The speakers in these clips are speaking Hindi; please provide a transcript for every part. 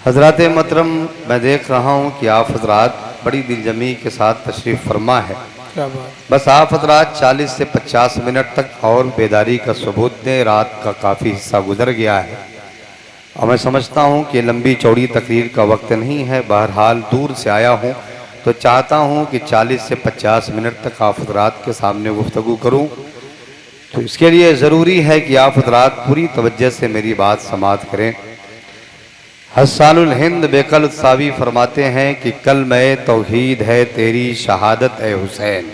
हज़रात मोहतरम, मैं देख रहा हूँ कि आप हजरात बड़ी दिलजमी के साथ तशरीफ़ फरमा है। बस आप हजरात 40 से 50 मिनट तक और बेदारी का सबूत दें। रात का काफ़ी हिस्सा गुजर गया है और मैं समझता हूँ कि लंबी चौड़ी तकरीर का वक्त नहीं है। बहरहाल दूर से आया हूँ तो चाहता हूँ कि 40 से 50 मिनट तक आप हजरात के सामने गुफ्तगू करूँ। तो इसके लिए ज़रूरी है कि आप हजरात पूरी तवज्जो से मेरी बात समाअत करें। हस्सानुल हिंद बेकल सावी फरमाते हैं कि कल मैं तौहीद है तेरी शहादत ए हुसैन,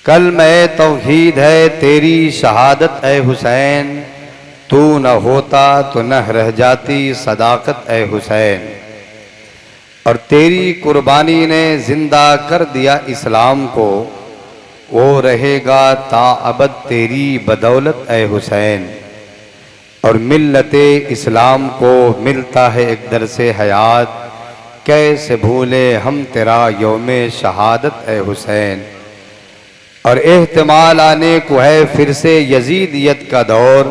कल मैं तौहीद है तेरी शहादत ए हुसैन, तू न होता तो न रह जाती सदाकत ए हुसैन, और तेरी कुर्बानी ने जिंदा कर दिया इस्लाम को, वो रहेगा ता अबद तेरी बदौलत ए हुसैन, और मिल्लते इस्लाम को मिलता है एक दरसे हयात, कैसे भूले हम तेरा यौमे शहादत ए हुसैन, और एहतमाल आने को है फिर से यजीदियत का दौर,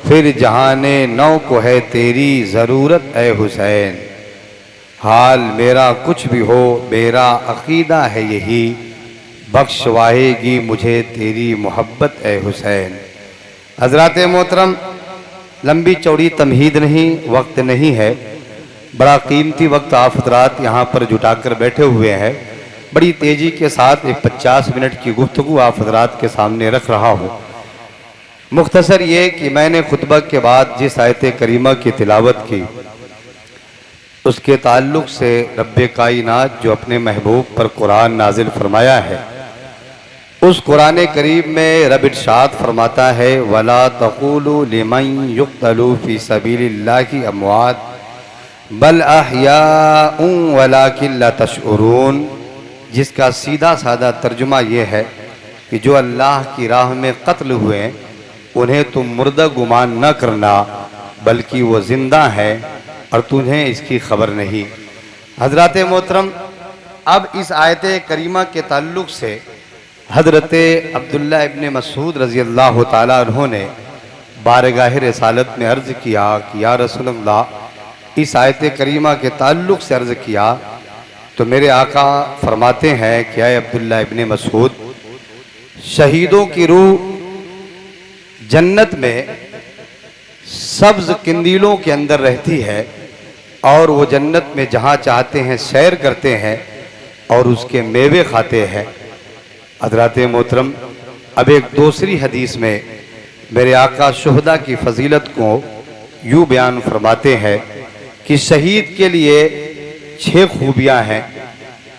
फिर जहाने नौ को है तेरी ज़रूरत ए हुसैन, हाल मेरा कुछ भी हो मेरा अकीदा है यही, बख्शवाएगी मुझे तेरी मोहब्बत ए हुसैन। हज़रात मोहतरम, लंबी चौड़ी तमहीद नहीं, वक्त नहीं है, बड़ा कीमती वक्त आप हज़रात यहाँ पर जुटाकर बैठे हुए हैं। बड़ी तेज़ी के साथ एक 50 मिनट की गुफ्तगू आप हज़रात के सामने रख रहा हूँ। मुख्तसर ये कि मैंने खुतबा के बाद जिस आयत करीमा की तिलावत की उसके ताल्लुक़ से रब्बे कायनात जो अपने महबूब पर कुरान नाजिल फरमाया है, उस कुरान करीम में रब इरशाद फरमाता है वला तक़ूलू लिमन युक़्तलू फ़ी सबीलिल्लाहि अमवात बल अहयाउन वलाकिन ला तशऊरून, जिसका सीधा साधा तर्जुमा ये है कि जो अल्लाह की राह में कत्ल हुए उन्हें तुम मुर्दा गुमान न करना, बल्कि वो ज़िंदा हैं और तुम्हें इसकी खबर नहीं। हज़रात मोहतरम, अब इस आयत करीमा के ताल्लुक़ से हज़रत अब्दुल्ला इब्ने मसूद रज़ी अल्लाह ताला अन्हु ने बारगाह रिसालत में अर्ज़ किया कि या रसूलल्लाह, इस आयत करीमा के ताल्लुक़ से अर्ज़ किया तो मेरे आका फरमाते हैं कि ऐ अब्दुल्ला इब्ने मसूद, शहीदों की रूह जन्नत में सब्ज़ किंदीलों के अंदर रहती है और वो जन्नत में जहाँ चाहते हैं सैर करते हैं और उसके मेवे खाते हैं। हज़रात मोहतरम, अब एक दूसरी हदीस में मेरे आका शुहदा की फजीलत को यूँ बयान फरमाते हैं कि शहीद के लिए 6 खूबियाँ हैं।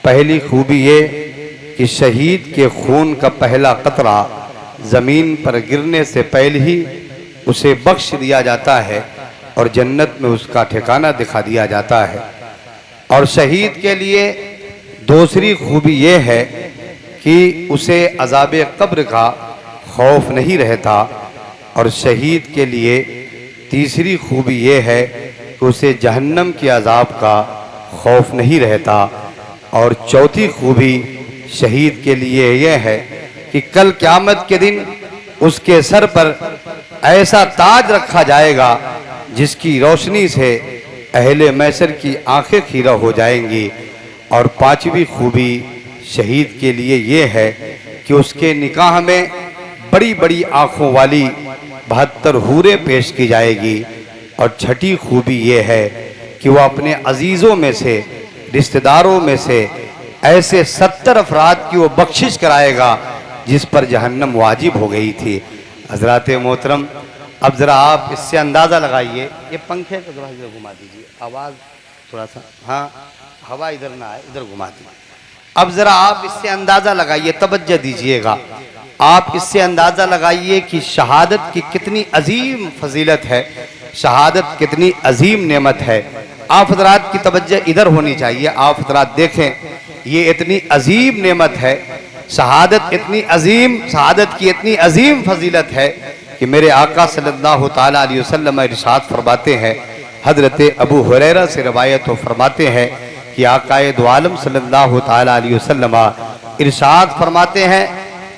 पहली खूबी ये कि शहीद के खून का पहला कतरा ज़मीन पर गिरने से पहले ही उसे बख्श दिया जाता है और जन्नत में उसका ठिकाना दिखा दिया जाता है। और शहीद के लिए दूसरी खूबी ये है कि उसे अज़ाब कब्र का खौफ नहीं रहता, और शहीद के लिए तीसरी खूबी ये है कि उसे जहन्नम के अज़ाब का खौफ नहीं रहता, और चौथी खूबी शहीद के लिए यह है कि कल क़यामत के दिन उसके सर पर ऐसा ताज रखा जाएगा जिसकी रोशनी से अहले मैसर की आंखें खीरा हो जाएंगी। और पांचवी खूबी शहीद के लिए ये है कि उसके निकाह में बड़ी बड़ी आँखों वाली 72 हूरें पेश की जाएगी। और छठी खूबी ये है कि वह अपने अजीज़ों में से, रिश्तेदारों में से ऐसे 70 अफराद की वो बख्शिश कराएगा जिस पर जहन्नम वाजिब हो गई थी। हज़रात मोहतरम, अब ज़रा आप इससे अंदाज़ा लगाइए, ये पंखे को थोड़ा इधर घुमा दीजिए, आवाज़ थोड़ा सा, हाँ हवा इधर ना आए, इधर घुमा दीजिए। अब ज़रा आप इससे अंदाज़ा लगाइए, तवज्जो दीजिएगा, आप इससे अंदाज़ा लगाइए कि शहादत की कितनी अजीम फजीलत है, शहादत कितनी अजीम नेमत है। आप हज़रात की तवज्जो इधर होनी चाहिए। आप हज़रात देखें, ये इतनी अजीम नेमत है, शहादत इतनी अजीम, शहादत की इतनी अजीम फजीलत है कि मेरे आका सल्लल्लाहु ताला अलैहि वसल्लम इरशाद फरमाते हैं, हज़रत अबू हुरैरा से रवायत हो फरमाते हैं कि आकाए दो आलम सल्लल्लाहु ताला अलैहि वसल्लम इरशाद फरमाते हैं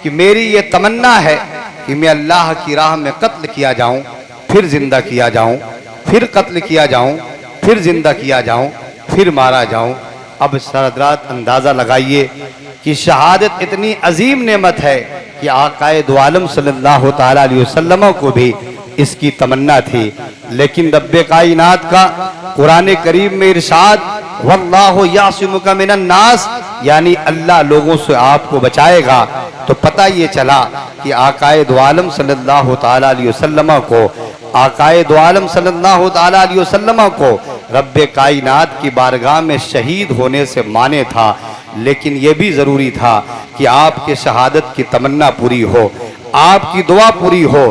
कि मेरी ये तमन्ना है कि मैं अल्लाह की राह में कत्ल किया जाऊं, फिर जिंदा किया जाऊं, फिर कत्ल किया जाऊं, फिर जिंदा किया जाऊं, फिर मारा जाऊं। अब हज़रात अंदाज़ा लगाइए कि शहादत इतनी अजीम नेमत है कि आकाए दो आलम सल्लल्लाहु ताला अलैहि वसल्लम को भी इसकी तमन्ना थी। लेकिन रब्बे कायनात का कुरान करीम में इरशाद, वल्लाहु यासिमुका मिनन नास, यानी अल्लाह लोगों से आपको बचाएगा। तो पता ये चला कि आकाए दो आलम सल्लल्लाहु ताला अलैहि वसल्लम को, आकाए दो आलम सल्लल्लाहु ताला अलैहि वसल्लम को रब्बे कायनात की बारगाह में शहीद होने से माने था। लेकिन यह भी जरूरी था कि आपके शहादत की तमन्ना पूरी हो, आपकी दुआ पूरी हो,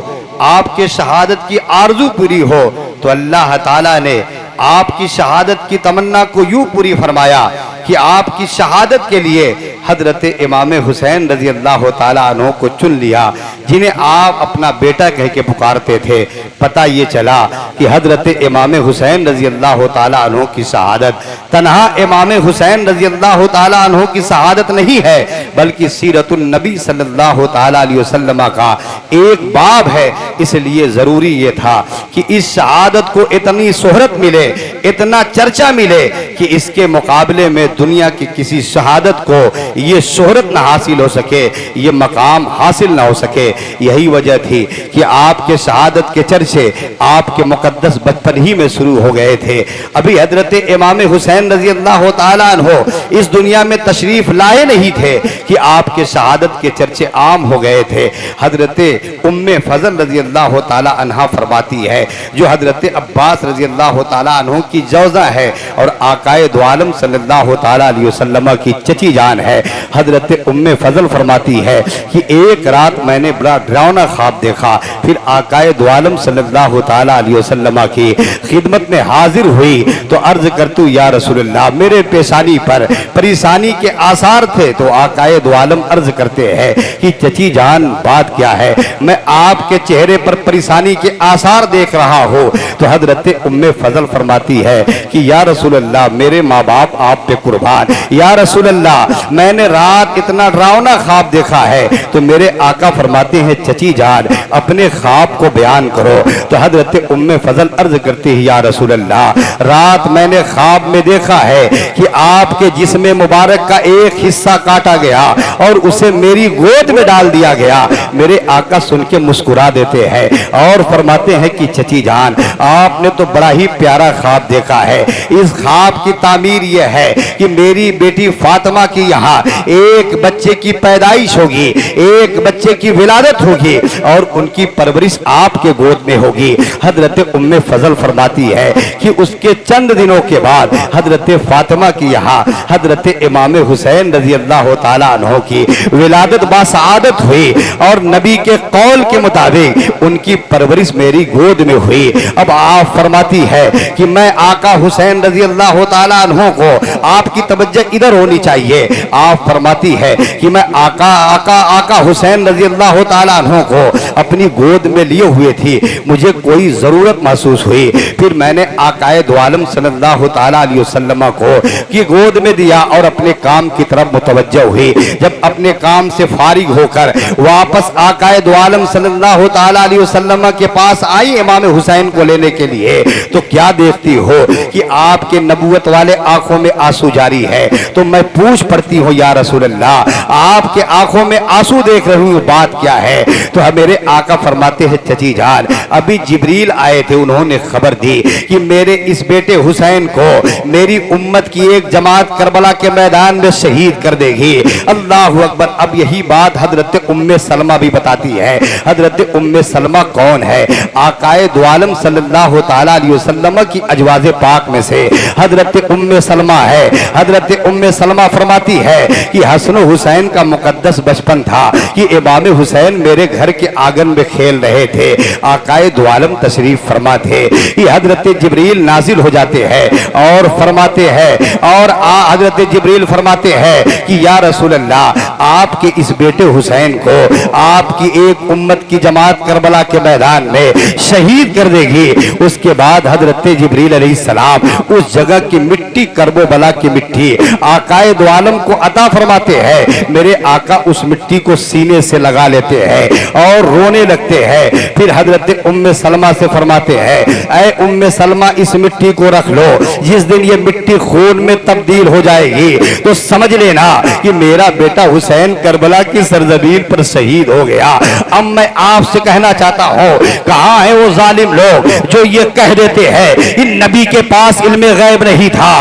आपके शहादत की आरजू पूरी हो। तो अल्लाह ताला ने आपकी शहादत की तमन्ना को यूं पूरी फरमाया कि आपकी शहादत के लिए हजरत इमाम हुसैन रजी अल्लाह ताला अन्हु को चुन लिया, जिन्हें आप अपना बेटा कह के पुकारते थे। पता ये चला कि हजरत इमाम हुसैन रजी अल्लाह ताला अन्हु की शहादत तन्हा इमाम हुसैन रजी अल्लाह ताला अन्हु की शहादत नहीं है, बल्कि सीरतुन नबी सल्लल्लाहु ताला अलैहि वसल्लम का एक बाब है। इसलिए जरूरी ये था कि इस शहादत को इतनी शोहरत मिले, इतना चर्चा मिले कि इसके मुकाबले में दुनिया की किसी शहादत को ये शोहरत ना हासिल हो सके, ये मकाम हासिल ना हो सके। यही वजह थी कि आपके शहादत के चर्चे आपके मुकद्दस बचपन ही में शुरू हो गए थे। अभी हजरत इमाम हुसैन रजी अल्लाह ताला अन्हु इस दुनिया में तशरीफ लाए नहीं थे कि आपके शहादत के चर्चे आम हो गए थे। हजरत उम्मे फजल रजी अल्लाह ताला अन्हा फरमाती है, जो हजरत अब्बास रजी अल्लाह ताला अन्हु की जौजा है और आकाए दो आलम सल्लल्लाहु ताला अलैहि वसल्लम की चची जान है। हजरत उम्मे फजल फरमाती है कि एक रात मैंने बड़ा डरावना ख्वाब देखा। फिर आकाए दो आलम सल्लल्लाहु ताला अलैहि वसल्लम की खिदमत में हाजिर हुई तो अर्ज करतू या रसूलल्लाह, मेरे पेशानी पर परेशानी के आसार थे। तो आकाए दो आलम अर्ज करते हैं कि चची जान बात क्या है, मैं आपके चेहरे पर परेशानी के आसार देख रहा हूँ। तो हजरत उम्मे फजल फरमाती है कि या रसूलल्लाह, मेरे माँ बाप आप पे कुर्बान, या रसूलल्लाह मैंने रात इतना डरावना ख्वाब देखा है। तो मेरे आका फरमाते हैं चची जान अपने ख्वाब को बयान करो। तो हजरत उम्मे फजल अर्ज करती है या रसूलल्लाह, रात मैंने ख्वाब में देखा है कि आपके जिस्म मुबारक का एक हिस्सा काटा गया और उसे मेरी गोद में डाल दिया गया। मेरे आका सुन के मुस्कुरा देते हैं और फरमाते हैं कि चची जान आपने तो बड़ा ही प्यारा ख्वाब देखा है। इस ख्वाब की तामीर यह है कि मेरी बेटी फातिमा की यहाँ एक बच्चे की पैदाइश होगी, एक बच्चे की विलादत होगी और उनकी परवरिश आपके गोद में होगी। हजरत उम्मे फजल फरमाती है कि उसके चंद दिनों के बाद हजरत फातिमा की यहाँ हजरत इमाम हुसैन रजी अल्लाह ताला अन्हु की विलादत बासआदत हुई और नबी के कौल के मुताबिक उनकी परवरिश मेरी गोद में हुई। अब आप फरमाती है कि मैं आका हुसैन रजी अल्लाह ताला अन्हु को आपकी तवज्जो इधर होनी चाहिए। आप फरमाती है कि मैं आका हुसैन रजी अल्लाह ताला अन्हु को अपनी गोद में लिए हुए थी, मुझे कोई जरूरत महसूस हुई। फिर मैंने आकाए दो आलम सल्लल्लाहु ताला अलैहि वसल्लम को की गोद में दिया और अपने काम की तरफ मुतवज्जो हुई। जब अपने काम से फारिग होकर वापस आकाए दो आलम सल्लल्लाहु ताला अलैहि वसल्लम के पास आई इमाम हुसैन को लेने के लिए, तो क्या देखती हो कि आपके नबूवत वाले आंखों में आंसू जारी है। तो मैं पूछ पड़ती हूँ या रसूलल्लाह, आपके आंखों में आंसू देख रही हूँ, बात क्या है। तो मेरे आका फरमाते हैं चची जान अभी जिब्रील आए थे, उन्होंने खबर दी कि मेरे इस बेटे हुसैन को मेरी उम्मत की एक जमात करबला के मैदान में शहीद कर देगी। अल्लाहु अकबर। अब यही बात हजरत उम्मे सलमा भी बताती है। हजरत उम्मे सलमा कौन है? आकाए दो आलम सल्लल्लाहु ताला अलैहि वसल्लम की अजवाज़े पाक में से हजरत उम्मे सलमा है। हजरत उम्मे सलमा फरमाती है कि हसन हुसैन का मुकद्दस बचपन था कि इमाम हुसैन मेरे घर के आंगन में खेल रहे थे। आकाए दो आलम तशरीफ फरमा थे कि हजरत जिब्रील नाजिल हो जाते हैं और फरमाते हैं और हजरत जिब्रील फरमाते हैं कि या रसूल अल्लाह, आपके इस बेटे हुसैन को आपकी एक उम्मत की जमात करबला के मैदान में शहीद कर देगी। उसके बाद हजरत जिब्रील अलैहिस्सलाम उस जगह की मिट्टी करबोबला की मिट्टी आकाए दो आलम को अता फरमाते हैं। मेरे आका उस मिट्टी को सीने से लगा लेते हैं और रोने लगते हैं। फिर हजरत उम्मे सलमा से फरमाते हैं, ऐ उम्मे सलमा इस मिट्टी को रख लो, जिस दिन ये मिट्टी खून में तब्दील हो जाएगी तो समझ लेना कि मेरा बेटा हुसैन करबला की सरजमीन पर शहीद हो गया। अब मैं आपसे कहना चाहता हूँ, कहाँ है वो जालिम लोग जो ये कह देते हैं कि नबी के पास इल्मे गैब नहीं था।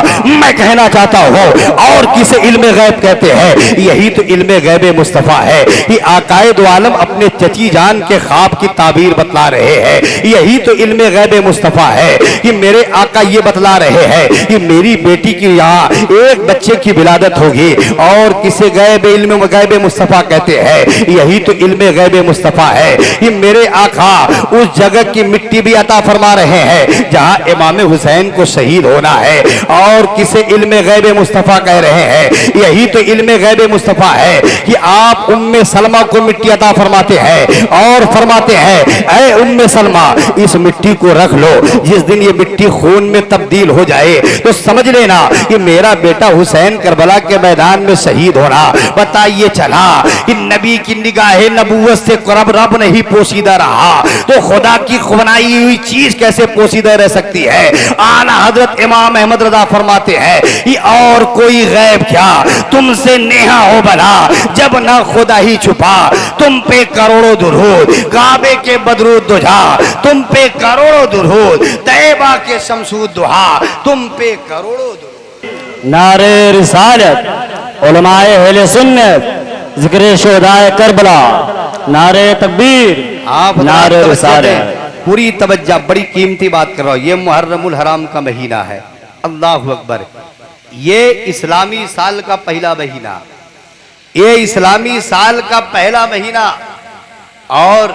मैं कहना चाहता हूँ, और किसे इल्मे गैब कहते हैं? यही तो इल्मे गैब मुस्तफा है कि आकाए दो आलम अपने चची जान के ख्वाब की ताबीर बतला रहे हैं। यही तो इल्मे गैब मुस्तफा है कि मेरे आका ये बतला रहे हैं कि मेरी बेटी की यहाँ एक बच्चे की विलादत होगी। और किसे गैब इल्मे गैब मुस्तफा कहते हैं? यही तो इल्मे गैब मुस्तफा है कि मेरे आका उस जगह की मिट्टी भी अता फरमा रहे हैं जहां इमाम हुसैन को शहीद होना है। और किसे इल्मे गैब मुस्तफा कह रहे हैं? यही तो इल्मे गैब मुस्तफा है कि आप उम्मे सलमा को मिट्टी अता फरमाते हैं और फरमाते हैं, ऐ उम्मे सलमा इस मिट्टी को रख लो, जिस दिन ये मिट्टी खून में तब्दील हो जाए तो समझ लेना कि मेरा बेटा हुसैन करबला के मैदान में शहीद होना। बताइए चला कि नबी की निगाहे नबूवत से रब नहीं पोशीदा रहा तो खुदा की बनाई हुई चीज कैसे पोशीदा रह सकती है? आला हजरत इमाम अहमद रजा फरमाते हैं कि और कोई गैब क्या तुमसे नेहा हो भला, जब ना खुदा ही छुपा तुम पे करोड़ों दुरूद, काबे के बदरूद दुझा तुम पे करोड़ों दुरूद, तैबा के शमसूद दुहा तुम पे करोड़ों दुरूद। नारे रिसालत उलमाए अहले सुन्नत जिक्र शुहदाए करबला, नारे तकबीर, आप नारे रिसालत। पूरी तवज्जो, बड़ी कीमती बात कर रहा हूं। ये मुहर्रमुल हराम का महीना है। अल्लाहु अकबर। ये इस्लामी साल का पहला महीना, ये इस्लामी साल का पहला महीना। और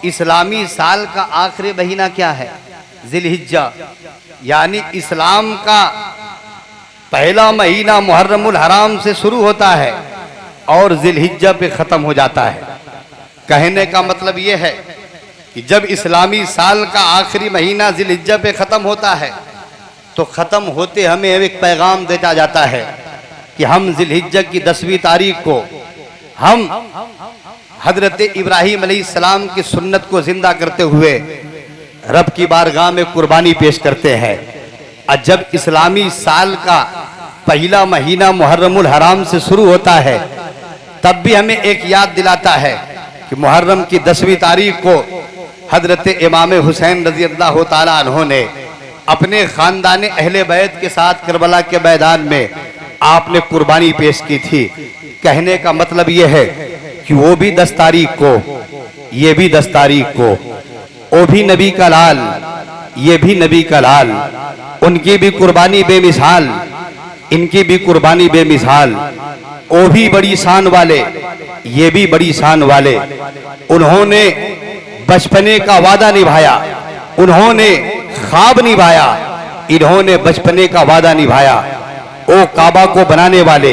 इस्लामी साल का आखिरी महीना क्या है? जिलहिज्जा, यानी इस्लाम का पहला महीना मुहर्रमुल हराम से शुरू होता है और जिलहिज्जा पे खत्म हो जाता है। कहने का मतलब यह है कि जब इस्लामी साल का आखिरी महीना जिलहिज्जा पे खत्म होता है तो खत्म होते हमें एक पैगाम देता जाता है कि हम जिलहिज्जा की 10वीं तारीख को हम हजरत इब्राहिम अलैहिस्सलाम की सुन्नत को जिंदा करते हुए रब की बारगाह में कुर्बानी पेश करते हैं। और जब इस्लामी साल का पहला महीना मुहर्रमुल हराम से शुरू होता है तब भी हमें एक याद दिलाता है कि मुहर्रम की 10वीं तारीख को हजरत इमाम हुसैन रजी अल्लाह ताला अन्हो ने अपने खानदान अहले बैत के साथ करबला के मैदान में आपने कुर्बानी पेश की थी। कहने का मतलब यह है कि वो भी 10 तारीख को, ये भी 10 तारीख को, वो भी नबी का लाल, ये भी नबी का लाल, उनकी भी कुर्बानी बेमिसाल, इनकी भी कुर्बानी बेमिसाल। वो भी बड़ी शान वाले, ये भी बड़ी शान वाले। उन्होंने बचपने का वादा निभाया, उन्होंने ख्वाब निभाया, इन्होंने बचपने का वादा निभाया। वो काबा को बनाने वाले,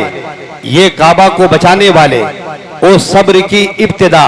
ये काबा को बचाने वाले, वो सब्र की इब्तिदा,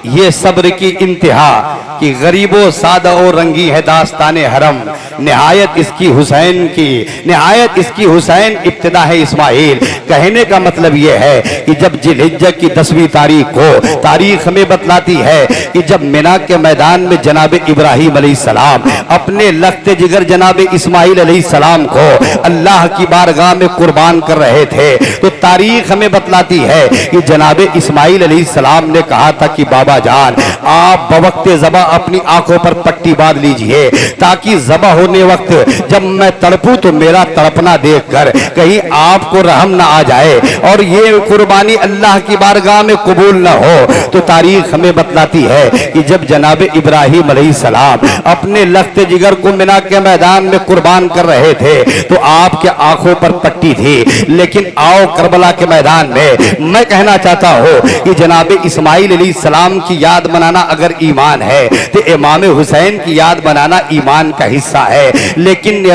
ये सब्र की इंतहा कि गरीबों सादा और रंगी है दास्ताने हरम, निहायत इसकी हुसैन की, निहायत इसकी हुसैन इब्तिदा है इस्माइल। कहने का मतलब यह है कि जब जिलहिज्जा की 10वीं तारीख को तारीख हमें बतलाती है कि जब मिना के मैदान में जनाब इब्राहिम अलैहिस्सलाम अपने लख्ते जिगर जनाब इस्माइल अलैहिस्सलाम को अल्लाह की बारगाह में कुर्बान कर रहे थे, तो तारीख हमें बतलाती है कि जनाब इस्माइल अलैहिस्सलाम ने कहा था कि बाबा जान आप बवक्ते ज़बा अपनी आंखों पर पट्टी बांध लीजिए ताकि ज़बा होने वक्त जब मैं तड़पूं तो मेरा तड़पना देखकर कहीं आपको रहम ना आ जाए और ये कुर्बानी अल्लाह की बारगाह में कबूल ना हो। तो तारीख हमें बतलाती है कि जब जनाब इब्राहिम अलैहिस्सलाम अपने लख्ते जिगर को मिना के मैदान में कुर्बान कर रहे थे तो आपके आंखों पर पट्टी थी। लेकिन आओ करबला के मैदान में मैं कहना चाहता हूँ कि जनाब इस्माइल अलैहिस्सलाम की याद मनाना अगर ईमान है तो इमाम हुसैन की याद मनाना ईमान का हिस्सा है। लेकिन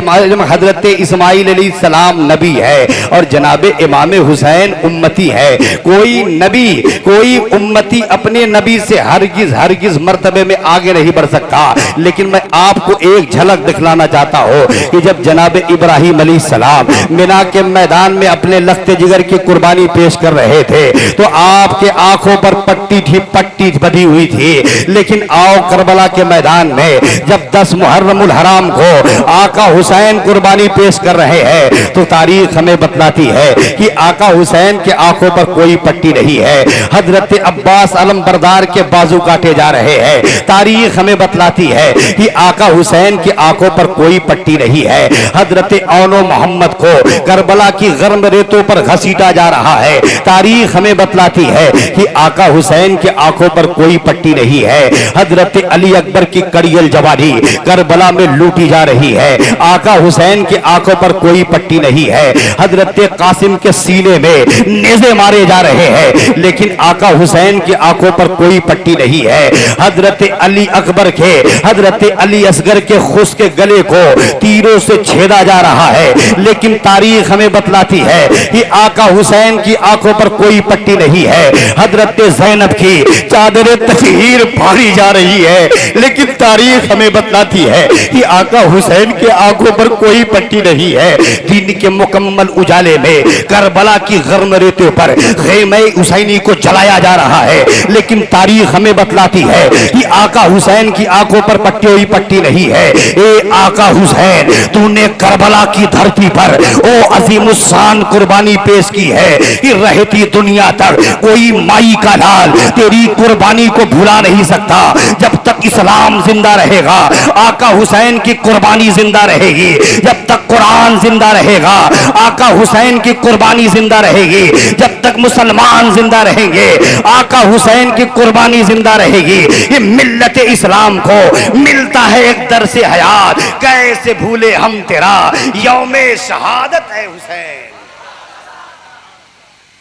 हजरत इस्माइल अलैहिस्सलाम नबी है और जनाब इमाम हुसैन उम्मती है। कोई नबी कोई उम्मती अपने नबी से हरगिज मर्तबे में आगे नहीं बढ़ सकता। लेकिन मैं आपको एक झलक दिखलाना चाहता हूं कि जब जनाब इब्राहिम अलैहिस्सलाम मिना के मैदान में अपने लख्ते जिगर की कुर्बानी पेश कर रहे थे तो आपके आंखों पर पट्टी बधी हुई थी। लेकिन आओ करबला के मैदान में जब 10 मुहर्रमुल हराम को आका हुसैन कुर्बानी पेश कर रहे हैं तो तारीख हमें बतलाती है कि आका हुसैन के आंखों पर कोई पट्टी नहीं है। हजरत अब्बास अलमबरदार के बाजू काटे जा रहे हैं। तारीख हमें बतलाती है कि आका हुसैन की आंखों पर कोई पट्टी नहीं है। हजरत औनो मोहम्मद को करबला की गर्म रेतों पर घसीटा जा रहा है। तारीख हमें बतलाती है कि आका हुसैन की आंखों पर कोई पट्टी नहीं है। हजरत अली अकबर की कड़ियल जवानी करबला में लूटी जा रही है। आका हुसैन की आंखों पर कोई पट्टी नहीं है। हजरत कासिम के सीने में नेज़े मारे जा रहे हैं लेकिन आका हुसैन की आंखों पर कोई पट्टी नहीं है। हजरत अली अकबर के हजरत अली असगर के खुश के गले को तीरों से छेदा जा रहा है लेकिन तारीख हमें बतलाती है कि आका हुसैन की आंखों पर कोई पट्टी नहीं है। हजरत ज़ैनब की चादर तफहीर फाड़ी जा रही है लेकिन तारीख हमें बतलाती है कि आका हुसैन के आंखों पर कोई पट्टी नहीं है। दिन के मुकम्मल उजाले में करबला की गर्म रेतों पर ख़ैमे हुसैनी को जलाया जा रहा है लेकिन तारीख हमें बतलाती है कि आका हुसैन की आंखों पर पट्टी नहीं है। ए आका हुसैन, तूने करबला की धरती पर ओ अजीमुस्शान कुर्बानी पेश की है कि रहती दुनिया तक कोई माई का लाल तेरी कुर्बानी को भुला नहीं सकता। जब तक इस्लाम जिंदा रहेगा आका हुसैन की कुर्बानी जिंदा रहेगी। जब तक कुरान जिंदा रहेगा आका हुसैन की कुर्बानी जिंदा रहेगी। जब तक मुसलमान जिंदा रहेंगे आका हुसैन की कुर्बानी जिंदा रहेगी। ये मिल्लत इस्लाम को मिलता है एक दर्स हयात, कैसे भूले हम तेरा यौमे शहादत है हुसैन।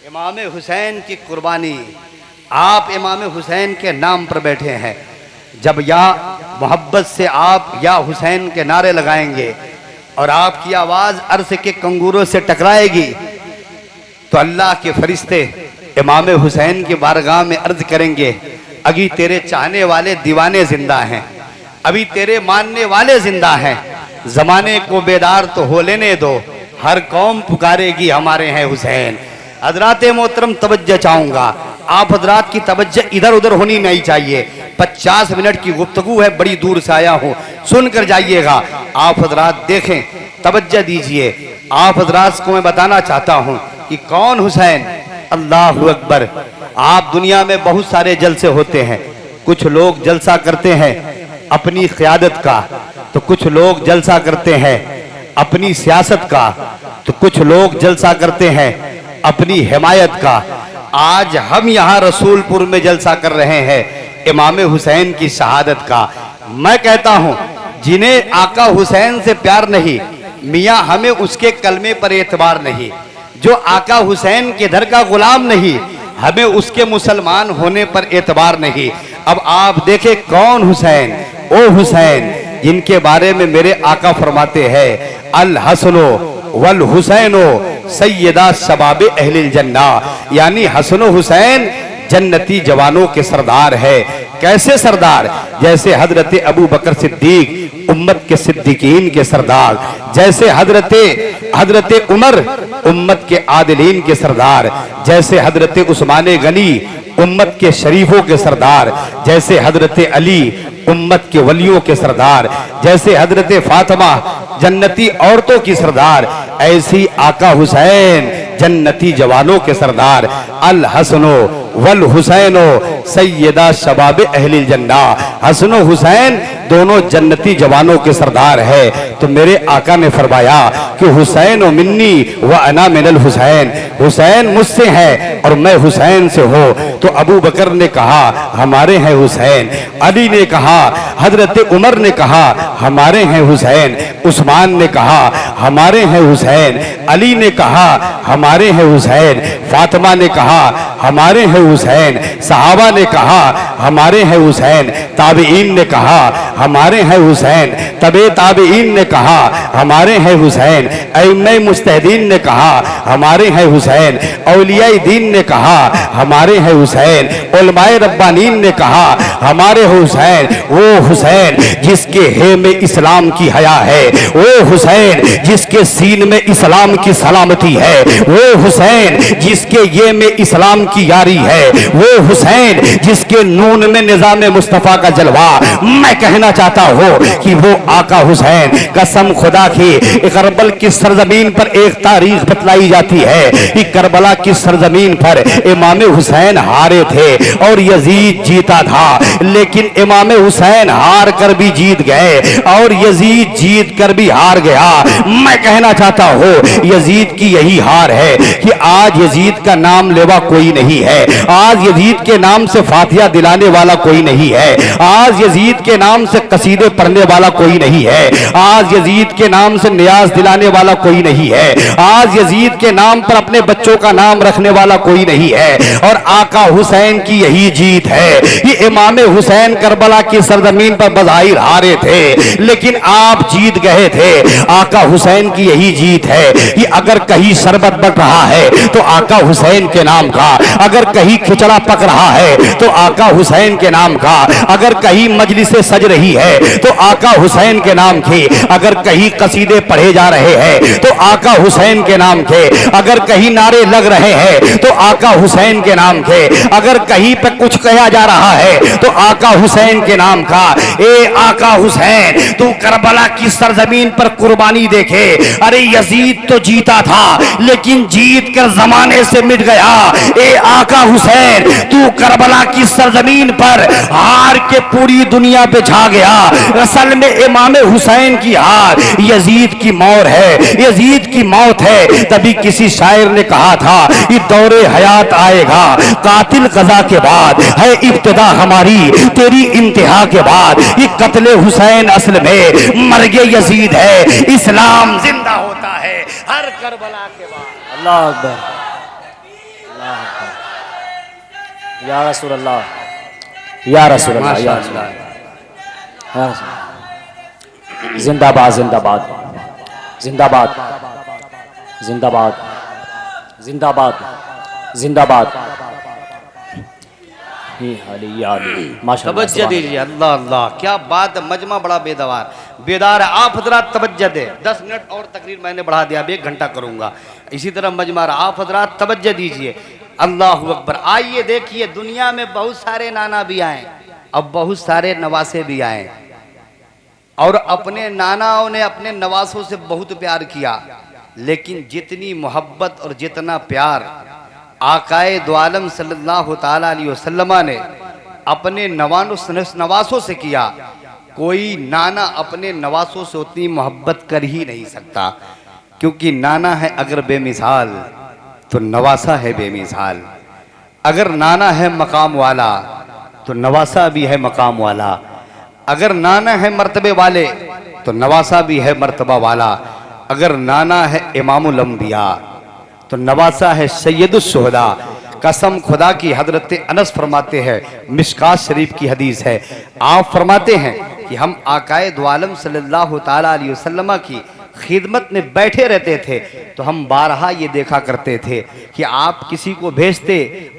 इमाम हुसैन की कुर्बानी, आप इमाम हुसैन के नाम पर बैठे हैं। जब या मोहब्बत से आप या हुसैन के नारे लगाएंगे और आपकी आवाज अर्श के कंगूरों से टकराएगी तो अल्लाह के फरिश्ते इमाम हुसैन की बारगाह में अर्ज करेंगे, अभी तेरे चाहने वाले दीवाने जिंदा हैं, अभी तेरे मानने वाले जिंदा हैं, जमाने को बेदार तो हो लेने दो, हर कौम पुकारेगी हमारे हैं हुसैन। हजरात मोहतरम तवज्जो चाहूंगा, आप हजरात की तवज्जो इधर उधर होनी नहीं चाहिए। 50 मिनट की गुफ्तगू है, बड़ी दूर से आया हूँ, सुनकर जाइएगा। आप हजरात देखें, तवज्जो दीजिए। आप हजरात को मैं बताना चाहता हूँ कि कौन हुसैन। अल्लाहु अकबर। आप दुनिया में बहुत सारे जलसे होते हैं, कुछ लोग जलसा करते हैं अपनी क़यादत का, तो कुछ लोग जलसा करते हैं अपनी सियासत का, तो कुछ लोग जलसा करते हैं अपनी हिमायत का। आज हम यहाँ रसूलपुर में जलसा कर रहे हैं इमाम हुसैन की शहादत का। मैं कहता हूँ जिन्हें आका हुसैन से प्यार नहीं, मियाँ हमें उसके कलमे पर एतबार नहीं। जो आका हुसैन के दर का गुलाम नहीं, हमें उसके मुसलमान होने पर एतबार नहीं। अब आप देखें कौन हुसैन, ओ हुसैन जिनके बारे में मेरे आका फरमाते हैं, अल हसनो वल हुसैनो सैयदा शबाब अहलिल जन्ना, यानी हसन हुसैन जन्नती जवानों के सरदार है। कैसे सरदार? जैसे हजरत अबू बकर सिद्दीक उम्मत के सिद्दीकीन के सरदार, जैसे हजरत उमर उम्मत के आदिलीन के सरदार, जैसे हजरत उस्मान गनी उम्मत के शरीफों के सरदार, जैसे हजरत अली उम्मत के वलियों के सरदार, जैसे हजरत फातिमा जन्नती औरतों की सरदार, ऐसी आका हुसैन जन्नती जवानों के सरदार। अल हसनो वल हुसैनो सैयदा शबाब अहलिल जन्ना। हसन हुसैन दोनों जन्नती जवानों के सरदार है। तो मेरे आका ने फरमाया कि हुसैन व मिन्नी व अना मिनल हुसैन, हुसैन मुझसे है और मैं हुसैन से हो। तो अबू बकर ने कहा हमारे हैं हुसैन, अली ने कहा, हजरत उमर ने कहा हमारे हैं हुसैन, उस्मान ने कहा हमारे हैं हुसैन, अली ने कहा हमारे हैं हुसैन, फातिमा ने कहा हमारे हैं हुसैन, सहाबा ने कहा हमारे हैं हुसैन, ताबीईन ने कहा हमारे हैं हुसैन, तबे ताबीईन ने कहा हमारे हैं हुसैन, अइम्मे मुज्तहिदीन ने कहा हमारे हैं हुसैन, औलियाए दीन ने कहा हमारे हैं हुसैन, उलमाए रब्बानीन ने कहा हमारे हुसैन। वो हुसैन जिसके हे में इस्लाम की हया है, वो हुसैन जिसके सीन में इस्लाम की सलामती है, वो हुसैन जिसके ये में इस्लाम की यारी है, वो हुसैन जिसके नून में निजाम मुस्तफा का जलवा। मैं कहना चाहता हूँ कि वो आका हुसैन, कसम खुदा की, करबल की सरजमीन पर एक तारीख बतलाई जाती है कि करबला की सरजमीन पर इमाम हुसैन हारे थे और यजीद जीता था, लेकिन इमाम हुसैन हार कर भी जीत गए और यजीद जीत कर भी हार गया। मैं कहना चाहता हूँ यजीद की यही हार है कि आज यजीद का नाम लेवा कोई नहीं है, आज यजीद के नाम से फातिहा दिलाने वाला कोई नहीं है, आज यजीद के नाम से कसीदे पढ़ने वाला कोई नहीं है, आज यजीद के नाम से नियाज दिलाने वाला कोई नहीं है, आज यजीद के नाम पर अपने बच्चों का नाम रखने वाला कोई नहीं है। और आका हुसैन की यही जीत है कि इमाम हुसैन करबला की सरजमीन पर बज़ाहिर हारे थे, लेकिन आप जीत गए थे। आका हुसैन की यही जीत है कि अगर कहीं शरबत बट रहा है तो आका हुसैन के नाम का, अगर कहीं खिचड़ा पक रहा है तो आका हुसैन के नाम का, अगर कहीं मजलिसें सज रही है तो आका हुसैन के नाम की, अगर कहीं कसीदे पढ़े जा रहे हैं तो आका हुसैन के नाम के, अगर कहीं नारे लग रहे हैं तो आका हुसैन के नाम के, अगर कहीं पे कुछ कहा जा रहा है तो आका हुसैन के नाम का। ए आका हुसैन, तू करबला की सरजमीन पर कुर्बानी देखे। अरे यजीद तो जीता था लेकिन जीत कर जमाने से मिट गया। ए आका हुसैन, तू करबला की सरजमीन पर हार के पूरी दुनिया पे छा गया। असल में इमाम हुसैन की हार यजीद की मौत है, यजीद की मौत है। तभी किसी शायर ने कहा था कि दौरे हयात आएगा कातिल कज़ा के बाद, है इब्तिदा हमारी तेरी इंतहा के बाद। ये कत्ले हुसैन असल में मर्गे यजीद है, इस्लाम जिंदा होता है हर करबला के बाद। अल्लाह अकबर, अल्लाह अकबर, या रसूल अल्लाह, या रसूल अल्लाह, या रसूल अल्लाह, या रसूल अल्लाह। जिंदाबाद जिंदाबाद जिंदाबाद जिंदाबाद जिंदाबाद जिंदाबाद। तवज्जो दीजिए। अल्लाह अल्लाह, क्या बात है। मजमा बड़ा बेदार है। आप हजरात तवज्जो दे। 10 मिनट और तकरीर मैंने बढ़ा दिया, अब 1 घंटा करूंगा। इसी तरह मजमा रहा। आप हजरात तवज्जो दीजिए। अल्लाह अकबर। आइए देखिए, दुनिया में बहुत सारे नाना भी आए, अब बहुत सारे नवासे भी आए, और अपने नानाओं ने अपने नवासों से बहुत प्यार किया, लेकिन जितनी मोहब्बत और जितना प्यार आकाए दो आलम सल्लल्लाहु ताला अलैहि वसल्लम ने अपने नवासों से किया, कोई नाना अपने नवासों से उतनी मोहब्बत कर ही नहीं सकता। क्योंकि नाना है अगर बेमिसाल तो नवासा है बेमिसाल। अगर नाना है मकाम वाला तो नवासा भी है मकाम वाला। अगर नाना है मर्तबे वाले तो नवासा भी है मर्तबा वाला। अगर नाना है इमामुल अंबिया तो नवासा है सैयदुस शुहदा। कसम खुदा की, हजरत अनस फरमाते हैं, मिशकात शरीफ की हदीस है, आप फरमाते हैं कि हम आकाए दो आलम सल्लल्लाहु ताला अलैहि वसल्लम की खिदमत में बैठे रहते थे तो हम बारहा ये देखा करते थे कि आप किसी को भेजते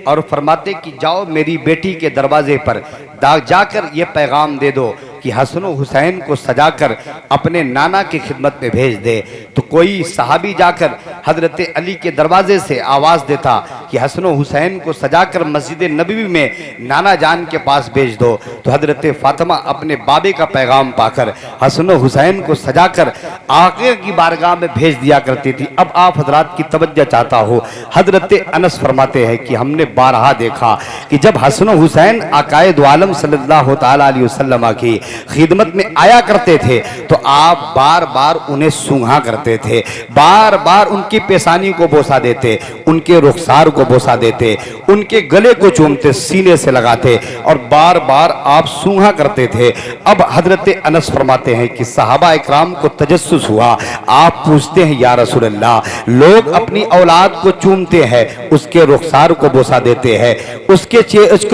और फरमाते कि जाओ मेरी बेटी के दरवाजे पर जाकर ये पैगाम दे दो कि हसन हुसैन को सजाकर अपने नाना की खिदमत में भेज दे। तो कोई सहाबी जाकर हजरत अली के दरवाजे से आवाज़ देता कि हसन हुसैन को सजाकर मस्जिद नबवी में नाना जान के पास भेज दो। तो हजरत फातिमा अपने बाबे का पैगाम पाकर हसन हुसैन को सजाकर आके की बारगाह में भेज दिया करती थी। अब आप हजरात की तवज्जो चाहता हो, हजरत अनस फरमाते हैं कि हमने बारहा देखा कि जब हसन हुसैन आकाए दो आलम सल्लल्लाहु तआला अलैहि वसल्लम की खिदमत में आया करते थे तो आप बार बार उन्हें सूंघा करते थे, बार बार उनकी पेशानी को बोसा देते, उनके रुखसार को बोसा देते, उनके गले को चूमते, सीने से लगाते और बार बार आप सूंघा करते थे। अब हजरत अनस फरमाते हैं कि सहाबा इकराम को तजस्सुस हुआ। आप पूछते हैं या रसूल अल्लाह, लोग अपनी औलाद को चूमते हैं, उसके रुखसार को बोसा देते हैं, उसको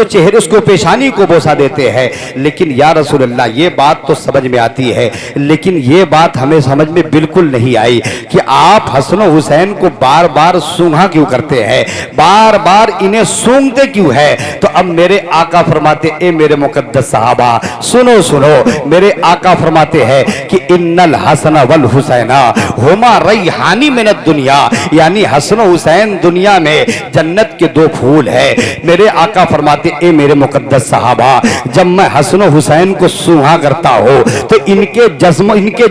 चेहरे, उसको पेशानी को बोसा देते हैं, लेकिन या रसूल अल्लाह ये बात तो समझ में आती है, लेकिन ये बात हमें समझ में बिल्कुल नहीं आई कि आप हसन हुसैन को बार बार सूंघा क्यों करते हैं, बार बार इन्हें सूंघते क्यों है। तो अब मेरे आका फरमाते, ए मेरे मुकद्दस सहाबा सुनो सुनो, मेरे आका फरमाते हैं कि इन्नल हसन वल हुसैना हुमा रैहानी मिनद दुनिया, यानी हसन हुसैन दुनिया में जन्नत के दो फूल है। मेरे आका फरमाते, ए मेरे मुकद्दस सहाबा, जब मैं हसन हुसैन को सूंघा करता हो तो इनके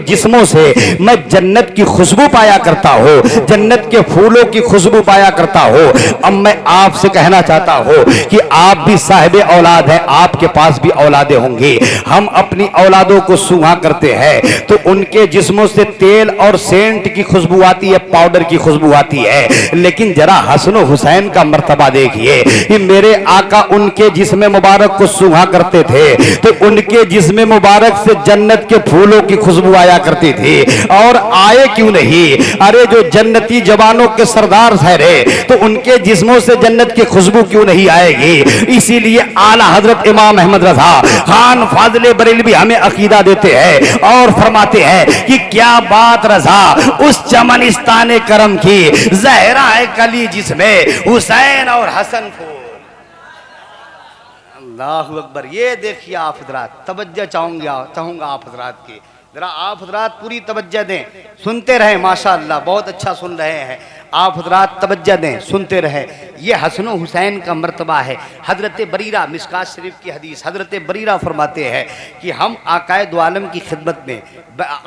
जिस्मों से मैं जन्नत की खुशबू पाया करता हो, जन्नत के फूलों की खुशबू पाया करता हो। अब मैं आपसे कहना चाहता हूं कि आप भी साहिब औलाद हैं, आपके पास भी औलादे होंगी। हम अपनी औलादों को सूंघा करते हैं तो उनके जिस्मों से तेल और सेंट की खुशबू आती है, पाउडर की खुशबू आती है, लेकिन जरा हसन हुसैन का मर्तबा देखिए कि मेरे आका उनके जिस्म मुबारक को सूंघा करते थे तो उनके जिस्म मुबारक से जन्नत के फूलों की खुशबू आया करती थी। और आए क्यों नहीं, अरे जो जन्नती जवानों के सरदार ठहरे तो उनके जिस्मों से जन्नत की खुशबू क्यों नहीं आएगी। इसीलिए आला हजरत इमाम अहमद रजा खान फाजिले बरेलवी हमें अकीदा देते हैं और फरमाते हैं कि क्या बात रजा उस चमनिस्तान करम की, जहरा है कली जिसमें हुसैन और हसन फूल। अल्लाहु अकबर। ये देखिए आप हजरात, तवज्जो चाहूंगा आप हजरात की, जरा आप हजरात पूरी तवज्जो दें, सुनते रहें। माशाअल्लाह बहुत अच्छा सुन रहे हैं आप हजरात, तवज्जो दें, सुनते रहें। ये हसन हुसैन का मर्तबा है। हजरत बरीरा, मिशकात शरीफ की हदीस, हजरत बरीरा फरमाते हैं कि हम आकाए दो आलम की खिदमत में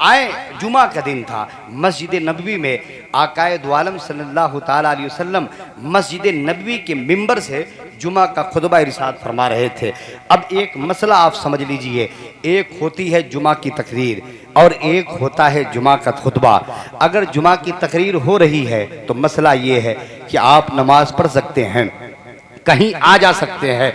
आए, जुमा का दिन था, मस्जिद नबवी में आकाए दो आलम सल्लल्लाहु ताला अलैहि वसल्लम मस्जिद नबवी के मिंबर से जुमा का खुतबा इरशाद फरमा रहे थे। अब एक मसला आप समझ लीजिए, एक होती है जुमा की तकरीर और एक होता है जुमा का खुतबा। अगर जुमा की तकरीर हो रही है तो मसला ये है कि आप नमाज पढ़ सकते हैं, कहीं आ जा सकते हैं,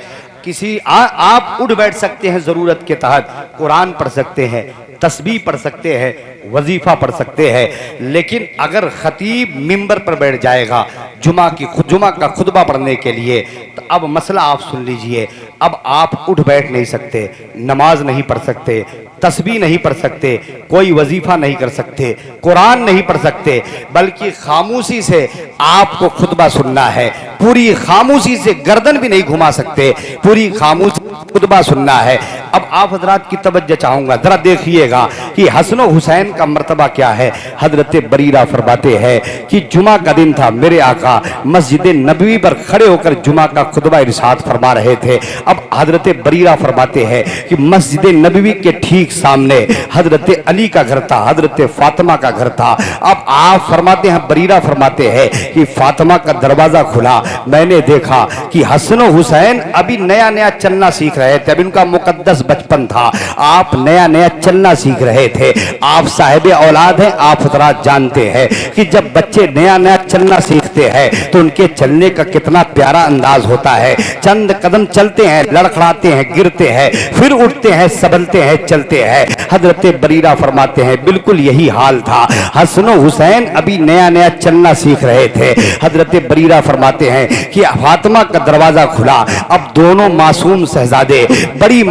आप उठ बैठ सकते हैं, ज़रूरत के तहत कुरान पढ़ सकते हैं, तस्बीह पढ़ सकते हैं, वजीफा पढ़ सकते हैं। लेकिन अगर खतीब मिंबर पर बैठ जाएगा जुमा का खुतबा पढ़ने के लिए तो अब मसला आप सुन लीजिए, अब आप उठ बैठ नहीं सकते, नमाज नहीं पढ़ सकते, तस्बीह नहीं पढ़ सकते, कोई वजीफा नहीं कर सकते, कुरान नहीं पढ़ सकते, बल्कि खामोशी से आपको खुतबा सुनना है, पूरी खामोशी से गर्दन भी नहीं घुमा सकते, पूरी खामोशी खुतबा सुनना है। अब आप हजरात की तवज्जो चाहूंगा, जरा देखिएगा कि हसन हुसैन का मर्तबा क्या है। हजरत बरीरा फरमाते हैं कि जुमा का दिन था, मेरे आका मस्जिद नबवी पर खड़े होकर जुमा का खुतबा इरशाद फरमा रहे थे। अब हजरत बरीरा फरमाते हैं कि मस्जिद नबवी के ठीक सामने हजरत अली का घर था, हजरत फातिमा का घर था। अब आप फरमाते हैं, बरीरा फरमाते हैं कि फातिमा का दरवाजा खुला, मैंने देखा कि हसन हुसैन अभी नया नया चलना सीख रहे थे, अभी उनका मुकद्दस बचपन था, आप नया नया चलना सीख रहे थे। आप साहिब औलाद हैं, आप हजरात जानते हैं कि जब बच्चे नया नया चलना सीखते हैं तो उनके चलने का कितना प्यारा अंदाज होता है। चंद कदम चलते हैं, लड़खड़ाते हैं, गिरते हैं, फिर उठते हैं, संभलते हैं, चलते हैं। हजरत बरीरा फरमाते हैं बिल्कुल यही हाल था, हसन हुसैन अभी नया नया चलना सीख रहे थे। हजरत बरीरा फरमाते हैं कि फातिमा का दरवाजा खुला। अब दोनों मासूम शहजादे बड़ी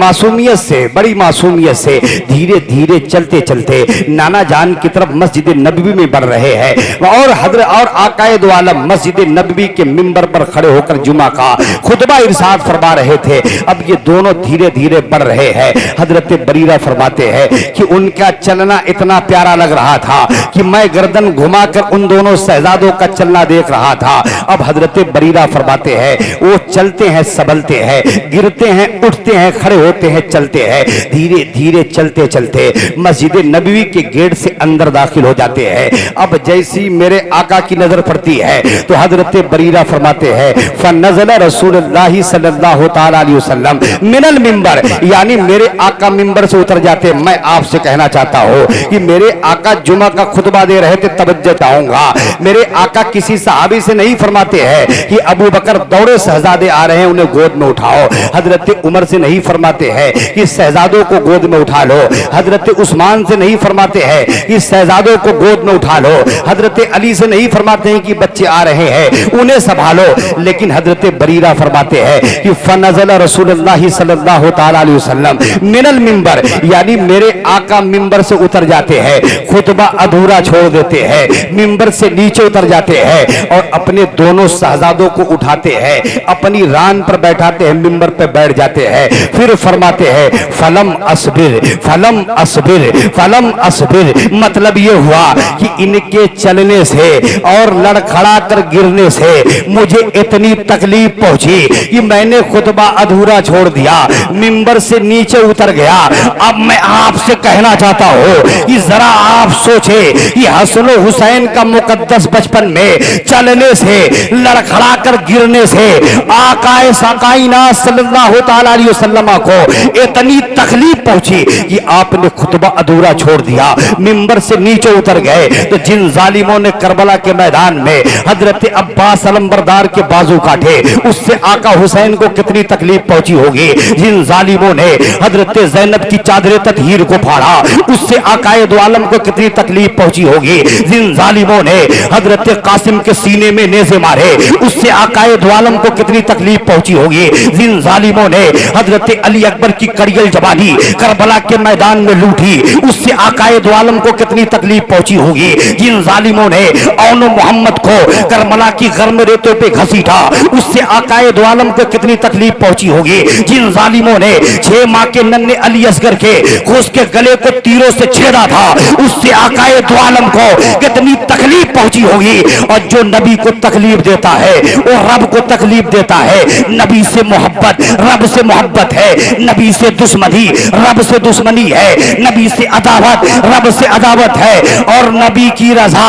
मासूमियत से धीरे धीरे चलते चलते नाना जान की तरफ मस्जिद नबवी में बढ़ रहे हैं और आकाए दो आलम मस्जिद नबवी के मिंबर पर खड़े होकर जुमा का खुतबा इरशाद फरमा रहे थे। अब ये दोनों धीरे धीरे बढ़ रहे हैं। हजरत बरीरा फरमाते हैं कि उनका चलना इतना प्यारा लग रहा था कि मैं गर्दन घुमाकर उन दोनों शहजादों का चलना देख रहा था। अब हजरत बरीरा फरमाते हैं वो चलते हैं, संभलते हैं, गिरते हैं, उठते हैं, खड़े होते हैं, चलते हैं, धीरे धीरे चलते चलते मस्जिद नबवी के गेट से अंदर दाखिल हो जाते हैं। अब जैसी मेरे आका की नजर पड़ती है तो हजरत बरीरा फरमाते हैं फनज़ल रसूलुल्लाह सल्लल्लाहु तआला अलैहि वसल्लम मिनल मिंबर, यानी मेरे आका मिंबर से उतर जाते। मैं आपसे कहना चाहता हूँ कि मेरे आका जुमा का खुतबा दे रहे थे, तवज्जो चाहूंगा, मेरे आका किसी सहाबी से नहीं फरमाते हैं कि अबू बकर दौड़े शहजादे आ रहे हैं उन्हें गोद में उठाओ। हजरत उमर से नहीं फरमाते हैं कि शहजादों को गोद में उठा लो। हजरत उस्मान से नहीं फरमाते हैं कि शहजादों को गोद में उठा लो। हजरत अली से नहीं फरमाते हैं कि बच्चे आ रहे हैं उन्हें संभालो। लेकिन हजरत बरीरा फरमाते हैं कि फनज़ल रसूलुल्लाह सल्लल्लाहु तआला अलैहि वसल्लम मिनल मिंबर, यानी मेरे आका मिंबर से उतर जाते हैं, खुतबा अधूरा छोड़ देते हैं, मिंबर से नीचे उतर जाते हैं और अपने दोनों शहजादों को उठाते हैं, अपनी रान पर बैठाते हैं, मिंबर पर बैठ जाते हैं। फिर फरमाते हैं फलम असबिर फलम असबिर फलम असबिर, मतलब ये हुआ कि इनके चलने से और लड़खड़ा कर गिरने से मुझे इतनी तकलीफ पहुंची कि मैंने खुतबा अधूरा छोड़ दिया, मिंबर से नीचे उतर गया। अब मैं आपसे कहना चाहता हूं कि जरा आप सोचे कि हसन हुसैन का मुकद्दस बचपन में चलने से, लड़खड़ा कर गिरने से आकाए साकाइना सल्लल्लाहु तआला अलैहि वसल्लम को इतनी तकलीफ पहुंची कि आपने खुतबा अधूरा छोड़ दिया, मिंबर से नीचे उतर गए। तो जिन जालिमों ने करबला के मैदान में हजरत अब्बास अलंबरदार के बाजू काटे, उससे आका हुसैन को कितनी तकलीफ पहुंची होगी। जिन जालिमों ने हजरत जैनब की चादरे ततहीर को फाड़ा, उससे आकाए दो आलम को कितनी तकलीफ पहुंची होगी। जिन जालिमों ने हजरत कासिम के सीने में नेज़े मारे, उससे आकाए दो आलम को कितनी तकलीफ पहुंची होगी। जिन जालिमों ने हजरत अली अकबर की कड़ियल जवानी करबला के मैदान में लूटी, उससे आकाए दो आलम को कितनी तकलीफ पहुंची होगी। जिन जालिमों ने औनो मोहम्मद को करबला की गर्म रेतों पे घसीटा, उससे आकाए दो आलम को कितनी तकलीफ पहुंची होगी। जिन जालिमों ने 6 माह के नन्हे अली असगर के उसके गले को तीरों से छेड़ा था, उससे आकाए दो आलम को कितनी तकलीफ पहुंची होगी। और जो नबी को तकलीफ देता है वो रब को तकलीफ देता है। नबी से मोहब्बत रब से मोहब्बत है, नबी से दुश्मनी रब से दुश्मनी है, नबी से अदावत रब से अदावत है, और नबी की रजा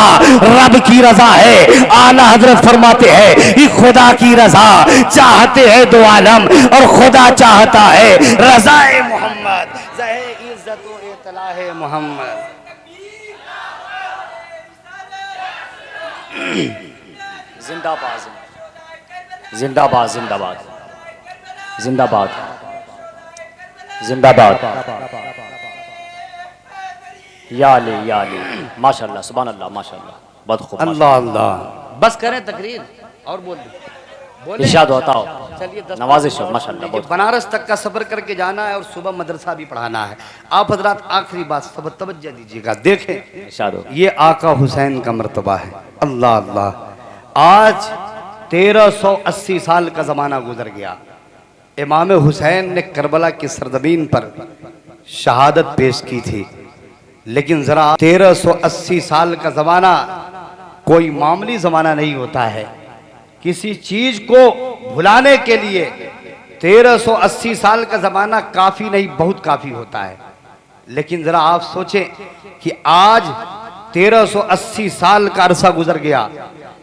रब की रजा है। आला हजरत फरमाते हैं कि खुदा की रजा चाहते हैं दो आलम और खुदा चाहता है रजाए मोहम्मद, ज़हे इज्जत व इतलाहे मोहम्मद। जिंदाबाद जिंदाबाद जिंदाबाद जिंदाबाद जिंदाबाद या अली माशाल्लाह सुभान अल्लाह माशाल्लाह बहुत खूब अल्लाह अल्लाह। बस करें तकरीर और बोल इरशाद होता हो। चलिए नवाजिश हो माशाल्लाह बहुत। बनारस तक का सफर करके जाना है और सुबह मदरसा भी पढ़ाना है। आप हजरात आखिरी बात सब तवज्जो दीजिएगा, देखें इरशाद हो। ये आका हुसैन का मर्तबा है। अल्लाह अल्लाह। आज 1380 साल का जमाना गुजर गया। इमाम हुसैन ने करबला की सरजमीन पर शहादत पेश की थी, लेकिन जरा 1380 साल का जमाना कोई मामूली जमाना नहीं होता है। किसी चीज को भुलाने के लिए 1380 साल का जमाना काफी नहीं, बहुत काफी होता है। लेकिन जरा आप सोचें कि आज 1380 साल का अरसा गुजर गया,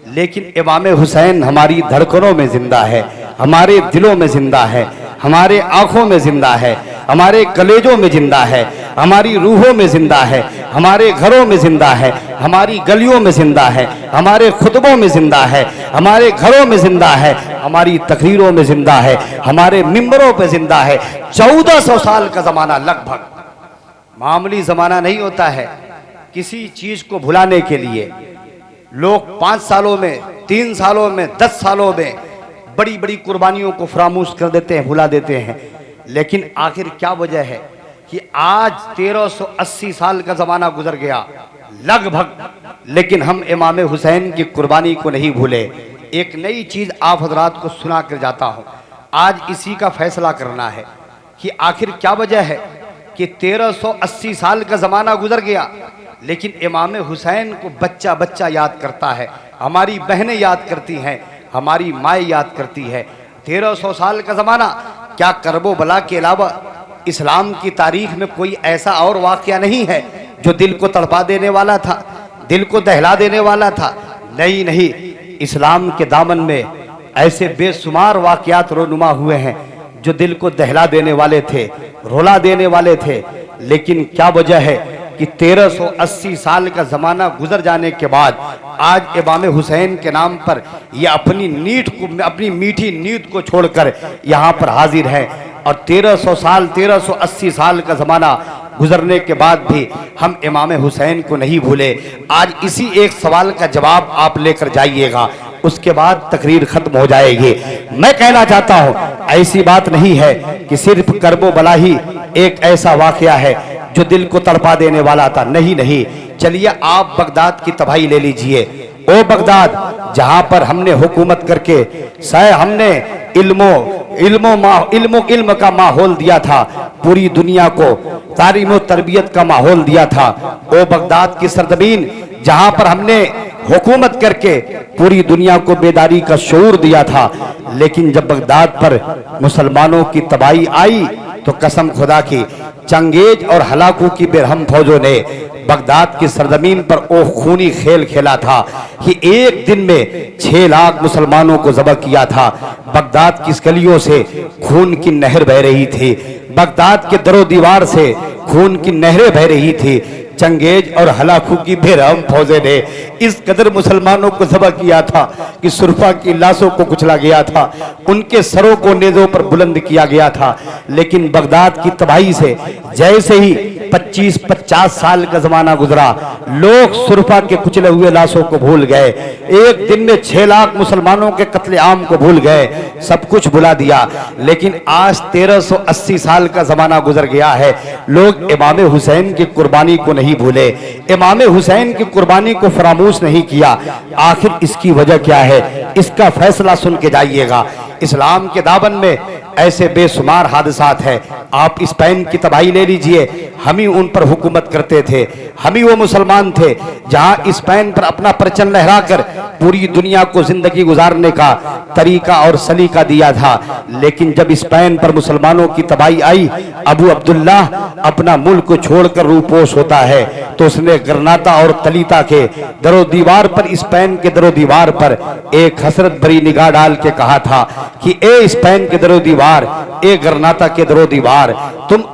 लेकिन इमाम हुसैन हमारी धड़कनों में जिंदा है, हमारे दिलों में जिंदा है, हमारे आंखों में जिंदा है, हमारे कलेजों में जिंदा है, हमारी रूहों में जिंदा है, हमारे घरों में जिंदा है, हमारी गलियों में जिंदा है, हमारे खुतबों में जिंदा है, हमारे घरों में जिंदा है, हमारी तकरीरों में जिंदा है, हमारे मिंबरों पे जिंदा है। 1400 साल का जमाना लगभग मामूली जमाना नहीं होता है। किसी चीज को भुलाने के लिए लोग 5 सालों में, 3 सालों में, 10 सालों में बड़ी बड़ी कुर्बानियों को फरामोश कर देते हैं, भुला देते हैं। लेकिन आखिर क्या वजह है कि आज 1380 साल का जमाना गुजर गया लगभग, लेकिन हम इमाम हुसैन की कुर्बानी को नहीं भूले। एक नई चीज आप हजरात को सुना कर जाता हूं, आज इसी का फैसला करना है कि आखिर क्या वजह है कि 1380 साल का जमाना गुजर गया, लेकिन इमाम हुसैन को बच्चा बच्चा याद करता है, हमारी बहनें याद करती हैं, हमारी माँ याद करती है। 1300 साल का ज़माना, क्या करबो बला के अलावा इस्लाम की तारीख में कोई ऐसा और वाक़या नहीं है जो दिल को तड़पा देने वाला था, दिल को दहला देने वाला था। नहीं नहीं, इस्लाम के दामन में ऐसे बेशुमार वाक़यात रोनुमा हुए हैं जो दिल को दहला देने वाले थे, रुला देने वाले थे। लेकिन क्या वजह है कि 1380 साल का ज़माना गुजर जाने के बाद आज इमाम हुसैन के नाम पर ये अपनी नीत को, अपनी मीठी नीत को छोड़कर यहाँ पर हाजिर हैं। और 1300 साल 1380 साल का ज़माना गुजरने के बाद भी हम इमाम हुसैन को नहीं भूले। आज इसी एक सवाल का जवाब आप लेकर जाइएगा, उसके बाद तकरीर खत्म हो जाएगी। मैं कहना चाहता हूँ ऐसी बात नहीं है कि सिर्फ करबो बला ही एक ऐसा वाकया है जो दिल को तड़पा देने वाला था। नहीं नहीं, चलिए आप बगदाद की तबाही ले लीजिए। ओ बगदाद, जहां पर हमने हुकूमत करके हमने इल्म का माहौल दिया था, पूरी दुनिया को तालीम तरबियत का माहौल दिया था। ओ बगदाद की सरजमीन, जहां पर हमने हुकूमत करके पूरी दुनिया को बेदारी का शऊर दिया था। लेकिन जब बगदाद पर मुसलमानों की तबाही आई तो कसम खुदा की चंगेज और हलाकू की बेरहम फौजों ने बगदाद की सरजमीन पर ओ खूनी खेल खेला था कि एक दिन में 6 लाख मुसलमानों को ज़ब्ह किया था। बगदाद की गलियों से खून की नहर बह रही थी, बगदाद के दरो दीवार से खून की नहरें बह रही थी। चंगेज और हलाकू की बेरहम फौजें ने इस कदर मुसलमानों को ज़ब्ह किया था कि सुरफा की लाशों को कुचला गया था, उनके सरों को नेज़ों पर बुलंद किया गया था। लेकिन बगदाद की तबाही से जैसे ही 25-50 साल का जमाना गुजरा, लोग सुरफा के कुचले हुए लाशों को भूल गए। एक दिन में 6 लाख मुसलमानों के कत्लेआम को भूल गए, सब कुछ भुला दिया। लेकिन आज 1380 साल का जमाना गुजर गया है, लोग इमाम हुसैन की कुर्बानी को नहीं भूले, इमाम हुसैन की कुर्बानी को फरामोश नहीं किया। आखिर इसकी वजह क्या है, इसका फैसला सुन के जाइएगा। इस्लाम के दामन में ऐसे बेशुमार हादसात है। आप स्पेन की तबाही ले लीजिए, हम ही उन पर हुकूमत करते थे, हम ही वो मुसलमान थे जहां स्पेन पर अपना परचम लहराकर पूरी दुनिया को जिंदगी गुजारने का तरीका और सलीका दिया था। लेकिन जब स्पेन पर मुसलमानों की तबाही आई, अबू अब्दुल्ला अपना मुल्क को छोड़कर रूपोश होता है तो उसने गरनाता और तलीता के दरो दीवार पर, स्पेन के दरो दीवार पर एक हसरत भरी निगाह डाल के कहा था कि ए स्पेन के दरो दीवार, ए गरनाता के दरो दीवार, तुम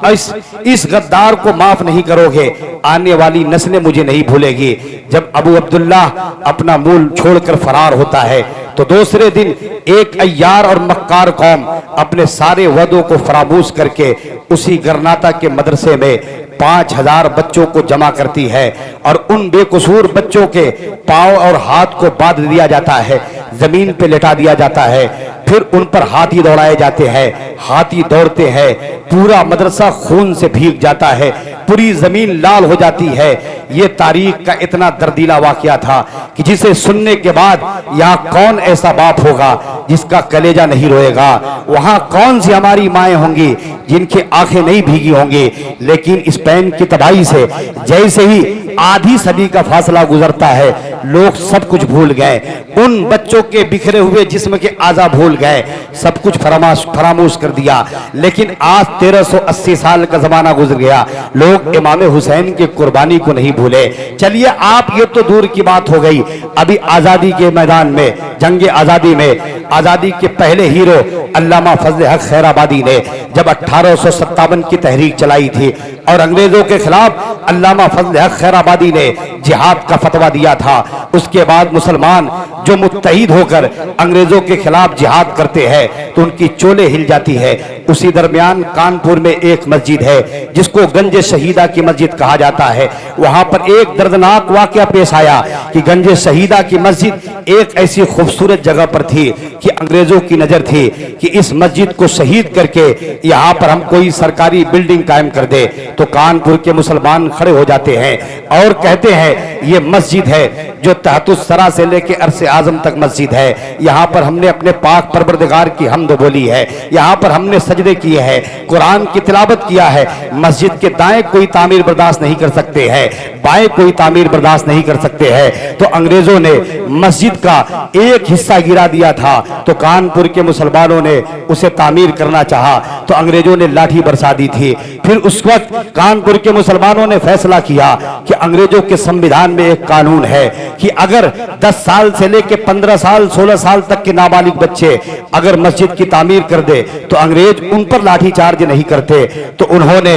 इस गद्दार को माफ नहीं करोगे, आने वाली नस्लें मुझे नहीं भूलेगी। जब अबू अब्दुल्ला अपना मुल्क छोड़कर फरार होता है तो दूसरे दिन एक अय्यार और मक्कार कौम अपने सारे वदों को फरामोश करके उसी गरनाता के मदरसे में 5000 बच्चों को जमा करती है और उन बेकसूर बच्चों के पांव और हाथ को बांध दिया जाता है, जमीन पे लेटा दिया जाता है, फिर उन पर हाथी दौड़ाए जाते हैं। हाथी दौड़ते हैं, पूरा मदरसा खून से भीग जाता है, पूरी जमीन लाल हो जाती है। ये तारीख का इतना दर्दीला वाकया था कि जिसे सुनने के बाद यहाँ कौन ऐसा बाप होगा जिसका कलेजा नहीं रोएगा, वहां कौन सी हमारी माएँ होंगी जिनकी आंखें नहीं भीगी होंगी। लेकिन स्पेन की तबाही से जैसे ही आधी सदी का फासला गुजरता है, लोग सब कुछ भूल गए, उन बच्चों के बिखरे हुए जिस्म के आज़ा भूल गए, सब कुछ फरामोश कर दिया। लेकिन आज 1380 साल का जमाना गुजर गया, लोग इमाम हुसैन की कुर्बानी को नहीं भूले। चलिए, आप ये तो दूर की बात हो गई, अभी आजादी के मैदान में, जंग आजादी में, आजादी के पहले हीरो अल्लामा फजल हक खैराबादी ने जब 1857 की तहरीक चलाई थी और अंग्रेजों के खिलाफ अल्लामा फजल हक खैराबादी ने जिहाद का फतवा दिया था, उसके बाद मुसलमान जो मुत्तहिद होकर अंग्रेजों के खिलाफ जिहाद करते हैं तो उनकी चोले हिल जाती है। उसी दरमियान कानपुर में एक मस्जिद है जिसको गंज शहीदा की मस्जिद कहा जाता है। वहां पर एक दर्दनाक वाकया पेश आया कि गंज शहीदा की मस्जिद एक ऐसी खूबसूरत जगह पर थी कि अंग्रेजों की नजर थी कि इस मस्जिद को शहीद करके यहाँ पर हम कोई सरकारी बिल्डिंग कायम कर दे। तो कानपुर के मुसलमान खड़े हो जाते हैं और कहते हैं ये मस्जिद है जो तहतुस्सरा से लेके अरसे आजम तक मस्जिद है, यहाँ पर हमने अपने पाक परवरदिगार की हमद बोली है, यहाँ पर हमने सजदे किए हैं, कुरान की तिलावत किया है। मस्जिद के दाएं कोई तामीर बर्दाश्त नहीं कर सकते हैं, बाएं कोई तामीर बर्दाश्त नहीं कर सकते हैं। तो अंग्रेजों ने मस्जिद मस्जिद का एक हिस्सा गिरा दिया था तो कानपुर के मुसलमानों ने उसे तामीर करना चाहा तो अंग्रेजों ने लाठी बरसा दी थी। फिर उस वक्त कानपुर के मुसलमानों ने फैसला किया कि अंग्रेजों के संविधान में एक कानून है कि अगर 10 साल से लेकर 15 साल 16 साल तक के नाबालिग बच्चे अगर मस्जिद की तामीर कर दे तो अंग्रेज उन पर लाठी चार्ज नहीं करते। तो उन्होंने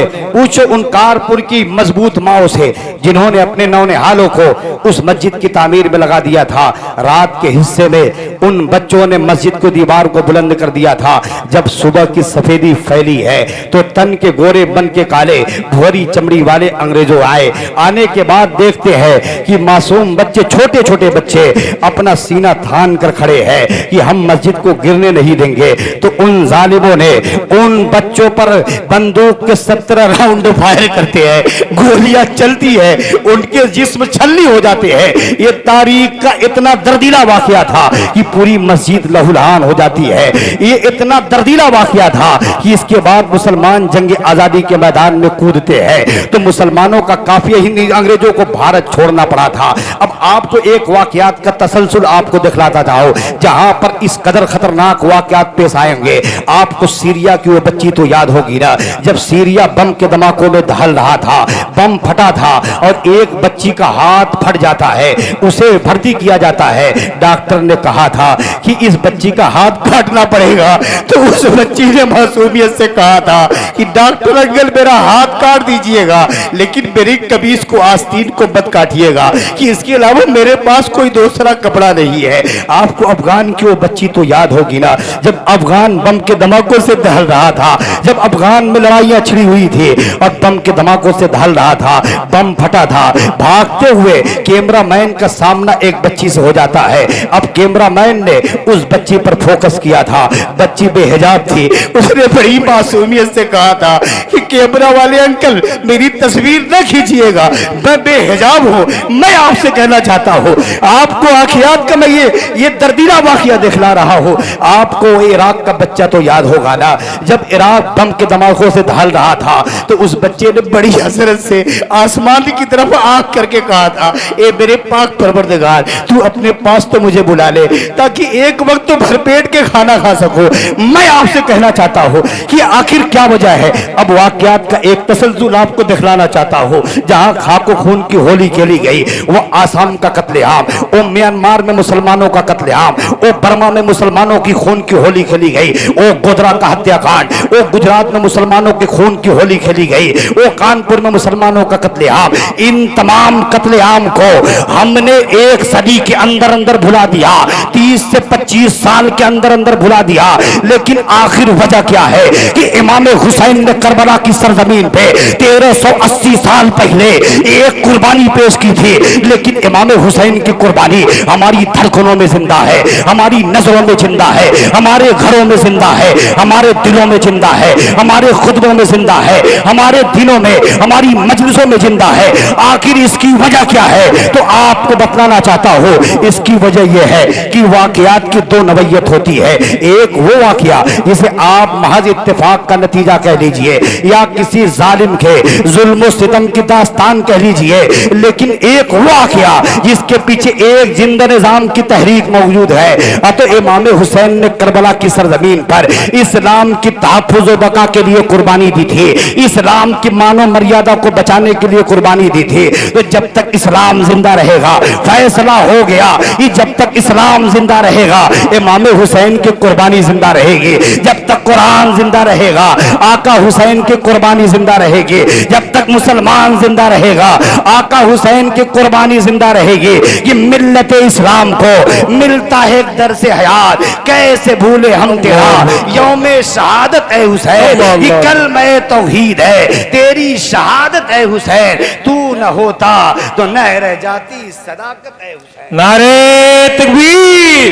उन कानपुर की मजबूत माओ से जिन्होंने अपने नौनिहालों को उस मस्जिद की तामीर में लगा दिया था, रात के हिस्से में उन बच्चों ने मस्जिद को दीवार को बुलंद कर दिया था। जब सुबह की सफेदी फैली है तो तन के गोरे बन के काले भुअरी चमड़ी वाले अंग्रेजों आए। आने के बाद देखते हैं कि मासूम बच्चे, छोटे छोटे बच्चे अपना सीना थान कर खड़े हैं कि हम मस्जिद को गिरने नहीं देंगे। तो उन जालिमों ने उन बच्चों पर बंदूक के 17 राउंड फायर करते हैं, गोलियां चलती है, उनके जिस्म छलनी हो जाते हैं। ये तारीख का इतना दर्दीला वाकया था कि पूरी मस्जिद लहूलुहान हो जाती है। ये इतना दर्दीला वाकया था कि इसके बाद मुसलमान जंग आजादी के मैदान में कूदते हैं तो मुसलमानों का काफिया ही अंग्रेजों को भारत छोड़ना पड़ा था। अब आपको एक वाकयात का तसलसल आपको दिखलाता जाओ जहां पर इस कदर खतरनाक वाकयात पेश आएंगे। आपको सीरिया की वो बच्ची तो याद होगी ना, जब सीरिया बम के धमाकों में दहल रहा था, बम फटा था और एक बच्ची का हाथ फट जाता है, उसे भर्ती किया जाता है। डॉक्टर ने कहा था कि इस बच्ची का हाथ काटना पड़ेगा तो उस बच्ची ने मासूमियत से कहा था कि डॉक्टर अंकल मेरा हाथ काट दीजिएगा लेकिन मेरी कमीज को आस्तीन को मत काटिएगा कि इसके अलावा मेरे पास कोई दूसरा कपड़ा नहीं है। आपको अफगान की वो बच्ची तो याद होगी ना, जब अफगान बम के धमाकों से दहल रहा था, जब अफगान में लड़ाइयां छिड़ी हुई थी और बम के धमाकों से दहल रहा था, बम फटा था, भागते हुए कैमरामैन का सामना एक बच्ची से हो जाता है। अब कैमरामैन ने उस बच्ची पर फोकस किया था, बच्ची बेहिजाब थी, उसने बड़ी मासूमियत से कहा था कि कैमरा वाले अंकल मेरी तस्वीर न खींचिएगा, मैं बेहिजाब हूं। मैं आपसे कहना चाहता हूं, आपको आखियात का मैं ये दर्दीला वाकया दिखला रहा हूं। आपको इराक का बच्चा तो याद होगा ना, जब इराक बम के धमाकों से दहल रहा था तो उस बच्चे ने बड़ी हसरत से आसमान की तरफ आंख करके कहा था, ए मेरे पाक परवरदिगार तू अपने पास तो मुझे बुला ले ताकि एक वक्त तो भरपेट के खाना खा सको। मैं आपसे कहना चाहता हूं कि आखिर क्या वजह है। अब वाकयात का एक तसलसल आपको दिखलाना चाहता हूं जहां खाको खून की होली खेली गई, वो आसाम का कत्लेआम, वो म्यांमार में मुसलमानों का कत्लेआम, वो बर्मा में मुसलमानों की खून की होली खेली गई, वो गोधरा का हत्याकांड, वो गुजरात में मुसलमानों की खून की होली खेली गई, वो कानपुर में मुसलमानों का कत्लेआम। इन तमाम कत्लेआम को हमने एक सदी के अंदर अंदर भुला दिया, 30 से 25 साल के अंदर अंदर भुला दिया। लेकिन आखिर वजह क्या है कि इमाम हुसैन ने करबला की सरजमीन पे 1380 साल पहले एक कुर्बानी पेश की थी, लेकिन इमाम हुसैन की कुर्बानी हमारी धड़कनों में जिंदा है, हमारी नजरों में जिंदा है, हमारे घरों में जिंदा है, हमारे दिलों में जिंदा है, हमारे खुतबों में जिंदा है, हमारे दिनों में, हमारी मजलिसों में जिंदा है। आखिर इसकी वजह क्या है तो आपको बतलाना चाहता हूं। इसकी वजह यह है कि वाकयात की दो नवैयत होती है, एक वो वाकया जिसे आप महज इत्तेफाक का नतीजा कह लीजिए या किसी जालिम के जुल्म सितम की दास्तान कह लीजिए, लेकिन एक वो वाकया जिसके पीछे एक जिंदा निजाम की तहरीक मौजूद है। तो इमाम हुसैन ने करबला की सरजमीन पर इस्लाम की तहफ्फुज़ व बका के लिए कुर्बानी दी थी, इस्लाम की मानव मर्यादा को बचाने के लिए कुर्बानी दी थी। तो जब तक इस्लाम जिंदा रहेगा, फैसला हो गया कि जब तक इस्लाम जिंदा रहेगा इमाम हुसैन की कुर्बानी जिंदा रहेगी, जब तक कुरान जिंदा रहेगा आका हुसैन की कुर्बानी जिंदा रहेगी, जब तक मुसलमान जिंदा रहेगा आका हुसैन की कुर्बानी जिंदा रहेगी। कि मिल्लत इस्लाम को मिलता है दर से हयात, कैसे भूले हम तेरा यौमे शहादत है हुसैन, कि कल मैं तौहीद है तेरी शहादत है हुसैन, तू न होता तो न रह जाती सदाकत है हुसैन। नारे तकबीर,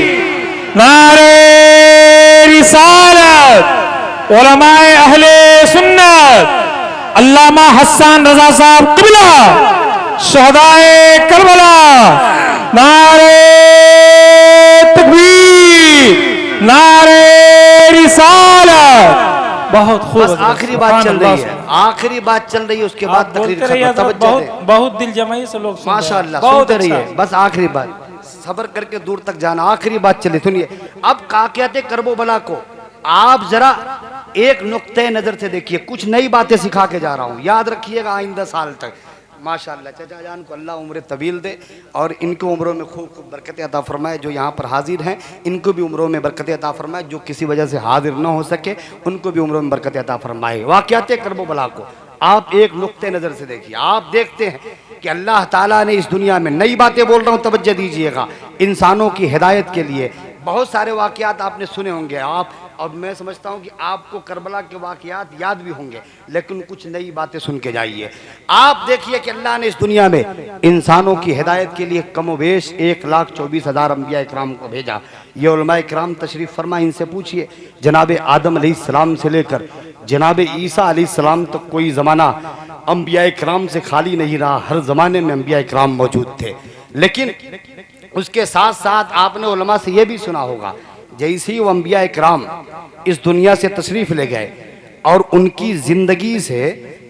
नारे रिसालत, उलमाए अहले सुन्नत, अल्लामा हसन रजा साहब क़िबला, शहदाए करबला, नारे तकबीर, नारे रिसालत। बहुत खूब। बस आखिरी बात चल रही है, आखिरी बात चल रही है, उसके बाद तकरीर खत्म। बहुत दिल जमाई से लोग माशाअल्लाह सुनते रहिए, बस आखिरी बात। सब्र करके दूर तक जाना। आखिरी बात चले सुनिए। अब का कहते करबो बला को आप जरा एक नुक्ते नजर से देखिए, कुछ नई बातें सिखा के जा रहा हूं, याद रखिएगा आइंदा साल तक। माशाअल्लाह चाचा जान को अल्लाह उम्र तवील दे और इनकी उम्रों में खूब खूब बरकतें अता फरमाए। जो यहाँ पर हाजिर हैं इनको भी उम्रों में बरकतें अता फरमाए, जो किसी वजह से हाजिर न हो सके उनको भी उम्रों में बरकतें अता फरमाए। वाक़यात करबो बला को आप एक नुक्ते नज़र से देखिए। आप देखते हैं कि अल्लाह ताला ने इस दुनिया में, नई बातें बोल रहा हूँ तवज्जो दीजिएगा, इंसानों की हिदायत के लिए बहुत सारे वाक़यात आपने सुने होंगे आप, और मैं समझता हूँ कि आपको करबला के वाक़यात याद भी होंगे, लेकिन कुछ नई बातें सुन के जाइए। आप देखिए कि अल्लाह ने इस दुनिया में इंसानों की हिदायत के लिए कमोबेश 1,24,000 अंबिया इकराम को भेजा। ये उलमा इकराम तशरीफ़ फरमा, इनसे पूछिए जनाब आदम अलैहिस्सलाम से लेकर जनाब ईसा अलैहिस्सलाम तक तो कोई ज़माना अंबिया इकराम से खाली नहीं रहा, हर ज़माने में अंबिया इकराम मौजूद थे। लेकिन उसके साथ साथ आपने उलमा से यह भी सुना होगा, जैसे ही वो अंबिया इकराम इस दुनिया से तशरीफ़ ले गए और उनकी ज़िंदगी से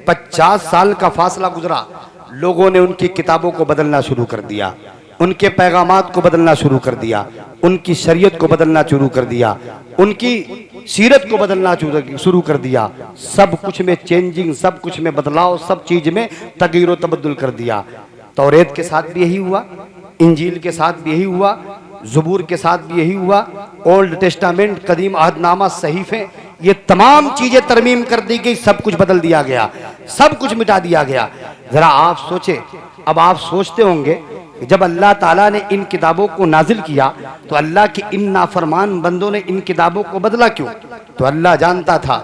50 साल का फासला गुजरा, लोगों ने उनकी किताबों को बदलना शुरू कर दिया, उनके पैगामात को बदलना शुरू कर दिया, उनकी शरीयत को बदलना शुरू कर दिया, उनकी सीरत को बदलना शुरू कर दिया। सब कुछ में चेंजिंग, सब कुछ में बदलाव, सब चीज़ में तगय्युर तबद्दुल कर दिया। तौरेत के साथ भी यही हुआ, इंजील के साथ भी यही हुआ, ज़बूर के साथ भी यही हुआ, ओल्ड टेस्टामेंट, कदीम अहदनामा, सहीफ़े, ये तमाम चीज़ें तरमीम कर दी गई, सब कुछ बदल दिया गया, सब कुछ मिटा दिया गया। ज़रा आप सोचे, अब आप सोचते होंगे जब अल्लाह ताला ने इन किताबों को नाजिल किया तो अल्लाह के इन नाफरमान बंदों ने इन किताबों को बदला क्यों? तो अल्लाह जानता था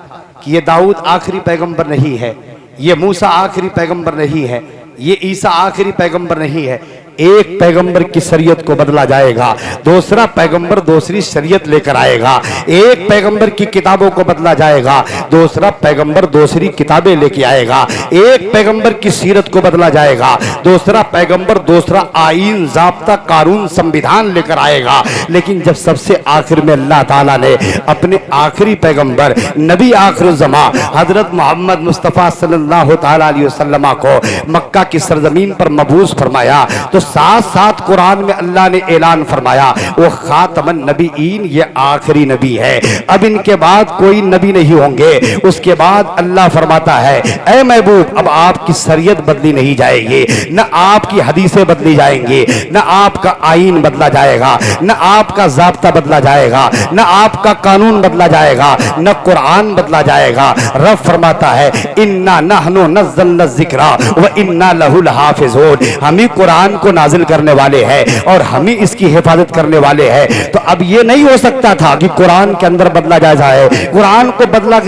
कि ये दाऊद आखिरी पैगंबर नहीं है, ये मूसा आखिरी पैगंबर नहीं है, ये ईसा आखिरी पैगंबर नहीं है। एक पैगंबर की शरीयत को बदला जाएगा, दूसरा पैगंबर दूसरी शरीयत लेकर आएगा। एक पैगंबर की किताबों को बदला जाएगा, दूसरा पैगंबर दूसरी किताबें लेके आएगा। एक पैगंबर की सीरत को बदला जाएगा, दूसरा पैगंबर दूसरा आईन, ज़ाब्ता, कानून, संविधान लेकर आएगा। लेकिन जब सबसे आखिर में अल्लाह ताला ने अपने आखिरी पैगंबर नबी आखिरुज़्ज़मा हजरत मोहम्मद मुस्तफ़ा सल्लल्लाहु ताला अलैहि वसल्लम को मक्का की सरजमीन पर मबूस फरमाया तो साथ साथ कुरान में अल्लाह ने ऐलान फरमाया वो खातमन नबीईन, ये आखिरी नबी है, अब इनके बाद कोई नबी नहीं होंगे। उसके बाद अल्लाह फरमाता है ऐ महबूब अब आपकी शरीयत बदली नहीं जाएगी, न आपकी हदीसें बदली जाएंगी, न आपका आईन बदला जाएगा, न आपका ज़ाब्ता बदला जाएगा, न आपका कानून बदला जाएगा, न कुरान बदला जाएगा। रब फरमाता है इन्ना नहनु नज़्ज़लना ज़िक्रा व इन्ना लहु लहाफ़िज़ून, हम ही कुरान को नाजिल करने वाले हैं और हम ही इसकी हिफाजत करने वाले हैं। तो अब ये नहीं हो सकता था कि कुरान के अंदर बदला जा जाए, कुरान को बदला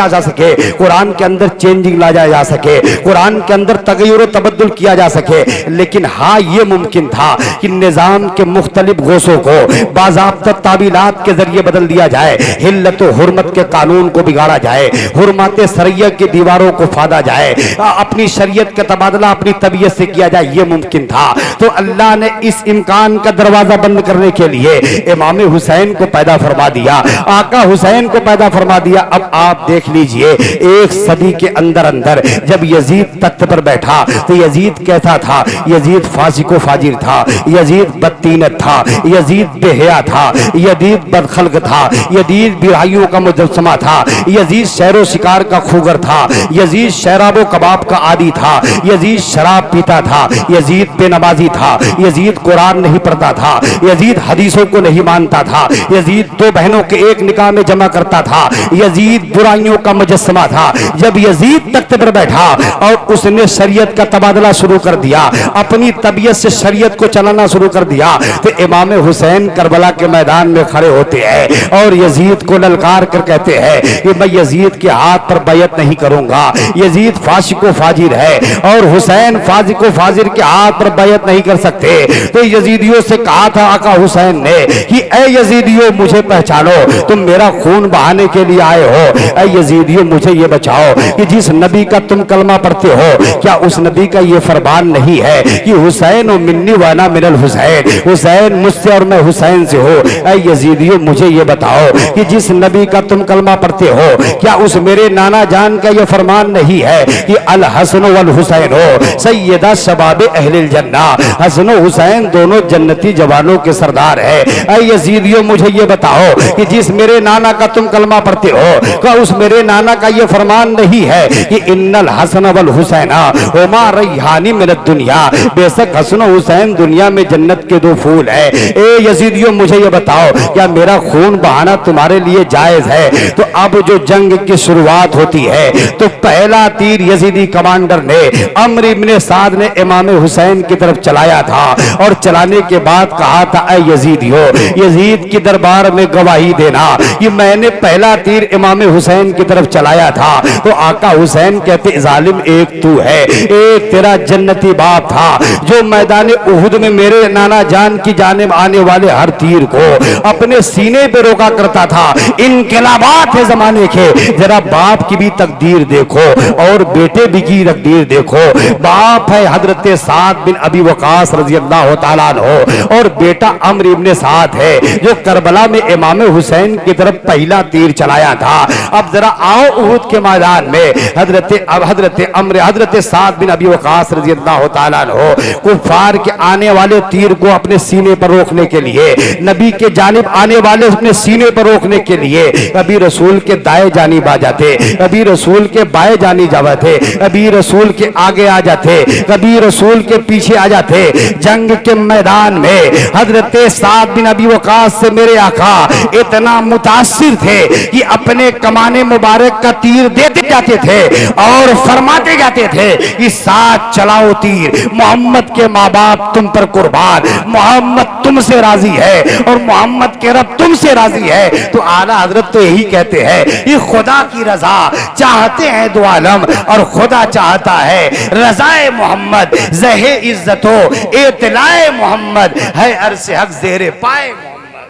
जा सके, कुरान के अंदर चेंजिंग ला जा सके, कुरान के अंदर तगय्युर तबद्दुल किया जा सके। लेकिन हाँ ये मुमकिन था कि निज़ाम के मुख्तलिफ गोशों को बाज़ाब्ता तावीलात के जरिए बदल दिया जाए, हिल्लत व हुर्मत के कानून को बिगाड़ा जाए, हुर्मत शरियत की दीवारों को फादा जाए, अपनी शरीयत का तबादला अपनी तबीयत से किया जाए, ये मुमकिन था। तो अल्लाह ने इस इम्कान का दरवाजा बंद करने के लिए इमाम हुसैन को पैदा फरमा दिया, आका हुसैन को पैदा फरमा दिया। अब आप देख लीजिए एक सदी के अंदर अंदर जब यजीद तख्त पर बैठा तो यजीद कैसा था? यजीद फासिको फाजिर था, यजीद बदतीनत था, यजीद बेहया था, यजीद बदखल्क था, यजीद बिराइयों का मुजस्समा था, यजीद शहरो शिकार का खूगर था, यजीद शराबो कबाब का आदी था, यजीद शराब पीता था, यजीद बेनमाजी था, यजीद कुरान नहीं पढ़ता था, यजीद हदीसों को नहीं मानता था, यजीद दो बहनों के एक निकाह में जमा करता था, यजीद बुराइयों का मुजस्समा था। जब यजीद तख्त पर बैठा और उसने शरीयत का तबादला शुरू कर दिया, अपनी तबीयत से शरीयत को चलाना शुरू कर दिया, तो इमाम हुसैन करबला के मैदान में खड़े होते हैं और यजीद को ललकार कर कहते हैं कि मैं यजीद के हाथ पर बैयत नहीं करूंगा, यजीद फासिको फाजिर है और हुसैन फासिको फाजिर के हाथ पर बैयत नहीं कर सकते। तो यजीदियों से कहा था आका हुसैन ने कि ए यजीदियों मुझे पहचानो, तुम मेरा खून बहाने के लिए आए हो, ए यजीदियों मुझे ये बचाओ कि जिस नबी का तुम कलमा पढ़ते हो क्या उस नबी का ये फरमान नहीं है कि हुसैन व मिन्नी व अना मिनल हुसैन, हुसैन मुझसे और मैं हुसैन से हो। ए यजीदियों मुझे ये बताओ कि जिस नबी का तुम कलमा पढ़ते हो क्या उस मेरे नाना जान का ये फरमान नहीं है कि अल हसन वल हुसैन हो सैयदा शबाब अहलिल जन्नत, हुसैना, हसन हुसैन दोनों जन्नती जवानों के सरदार है। ऐ यजीदियों मुझे ये बताओ कि जिस मेरे नाना का तुम कलमा पढ़ते हो, क्या उस मेरे नाना का ये फरमान नहीं है कि इन्नल हसन वल हुसैना हुमा रैहानी मिनद दुनिया, बेशक हसन हुसैन दुनिया में जन्नत के दो फूल है। ए यजीदियों मुझे ये बताओ क्या मेरा खून बहाना तुम्हारे लिए जायज है? तो अब जो जंग की शुरुआत होती है तो पहला तीर यजीदी कमांडर ने अम्र इब्ने साद ने इमाम हुसैन की तरफ चलाया था और चलाने के बाद कहा था ऐ यजीदियो, यजीद की दरबार में गवाही देना कि मैंने पहला तीर इमाम हुसैन की तरफ चलाया था। तो आका हुसैन कहते जालिम एक तू है, एक तेरा जन्नती बाप था जो मैदान उहुद में मेरे नाना जान की जानिब आने वाले हर तीर को अपने सीने पे रोका करता था। इनकलाबात है जमाने के, जरा बाप की भी तकदीर देखो और बेटे भी की तकदीर देखो। बाप है हजरत साद बिन अबी वकास रजी अल्लाह तआला अन्हु और बेटा अम्र इब्ने साद है जो करबला में इमाम हुसैन की तरफ पहला तीर चलाया था। अब जरा आओ उहुद के मैदान में हजरत साद बिन अबी वकास रजी अल्लाह तआला अन्हु कुफार के आने वाले तीर को अपने सीने पर रोकने के लिए, नबी के जानिब आने वाले अपने सीने पर रोकने के लिए कभी रसूल के दाएं जानिब आ जाते, कभी रसूल के बाएं जानिब जाते, कभी रसूल के आगे आ जाते, कभी रसूल के पीछे आ जाते। जंग के मैदान में हजरत साद बिन अबी वकास से मेरे आका इतना मुतासिर थे कि अपने कमाने मुबारक का तीर देते जाते थे और फरमाते जाते थे कि साथ चलाओ तीर, मोहम्मद के माँ बाप तुम पर कुर्बान, मोहम्मद तुमसे राजी है और मोहम्मद के रब तुमसे राजी है। तो आला हजरत तो यही कहते हैं ये खुदा की रजा चाहते हैं दो आलम और खुदा चाहता है रजाए मोहम्मद, जहे इज्जतो एतलाए मोहम्मद है अरसे हक ज़ेरे पाए मोहम्मद।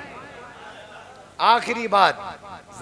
आखिरी बात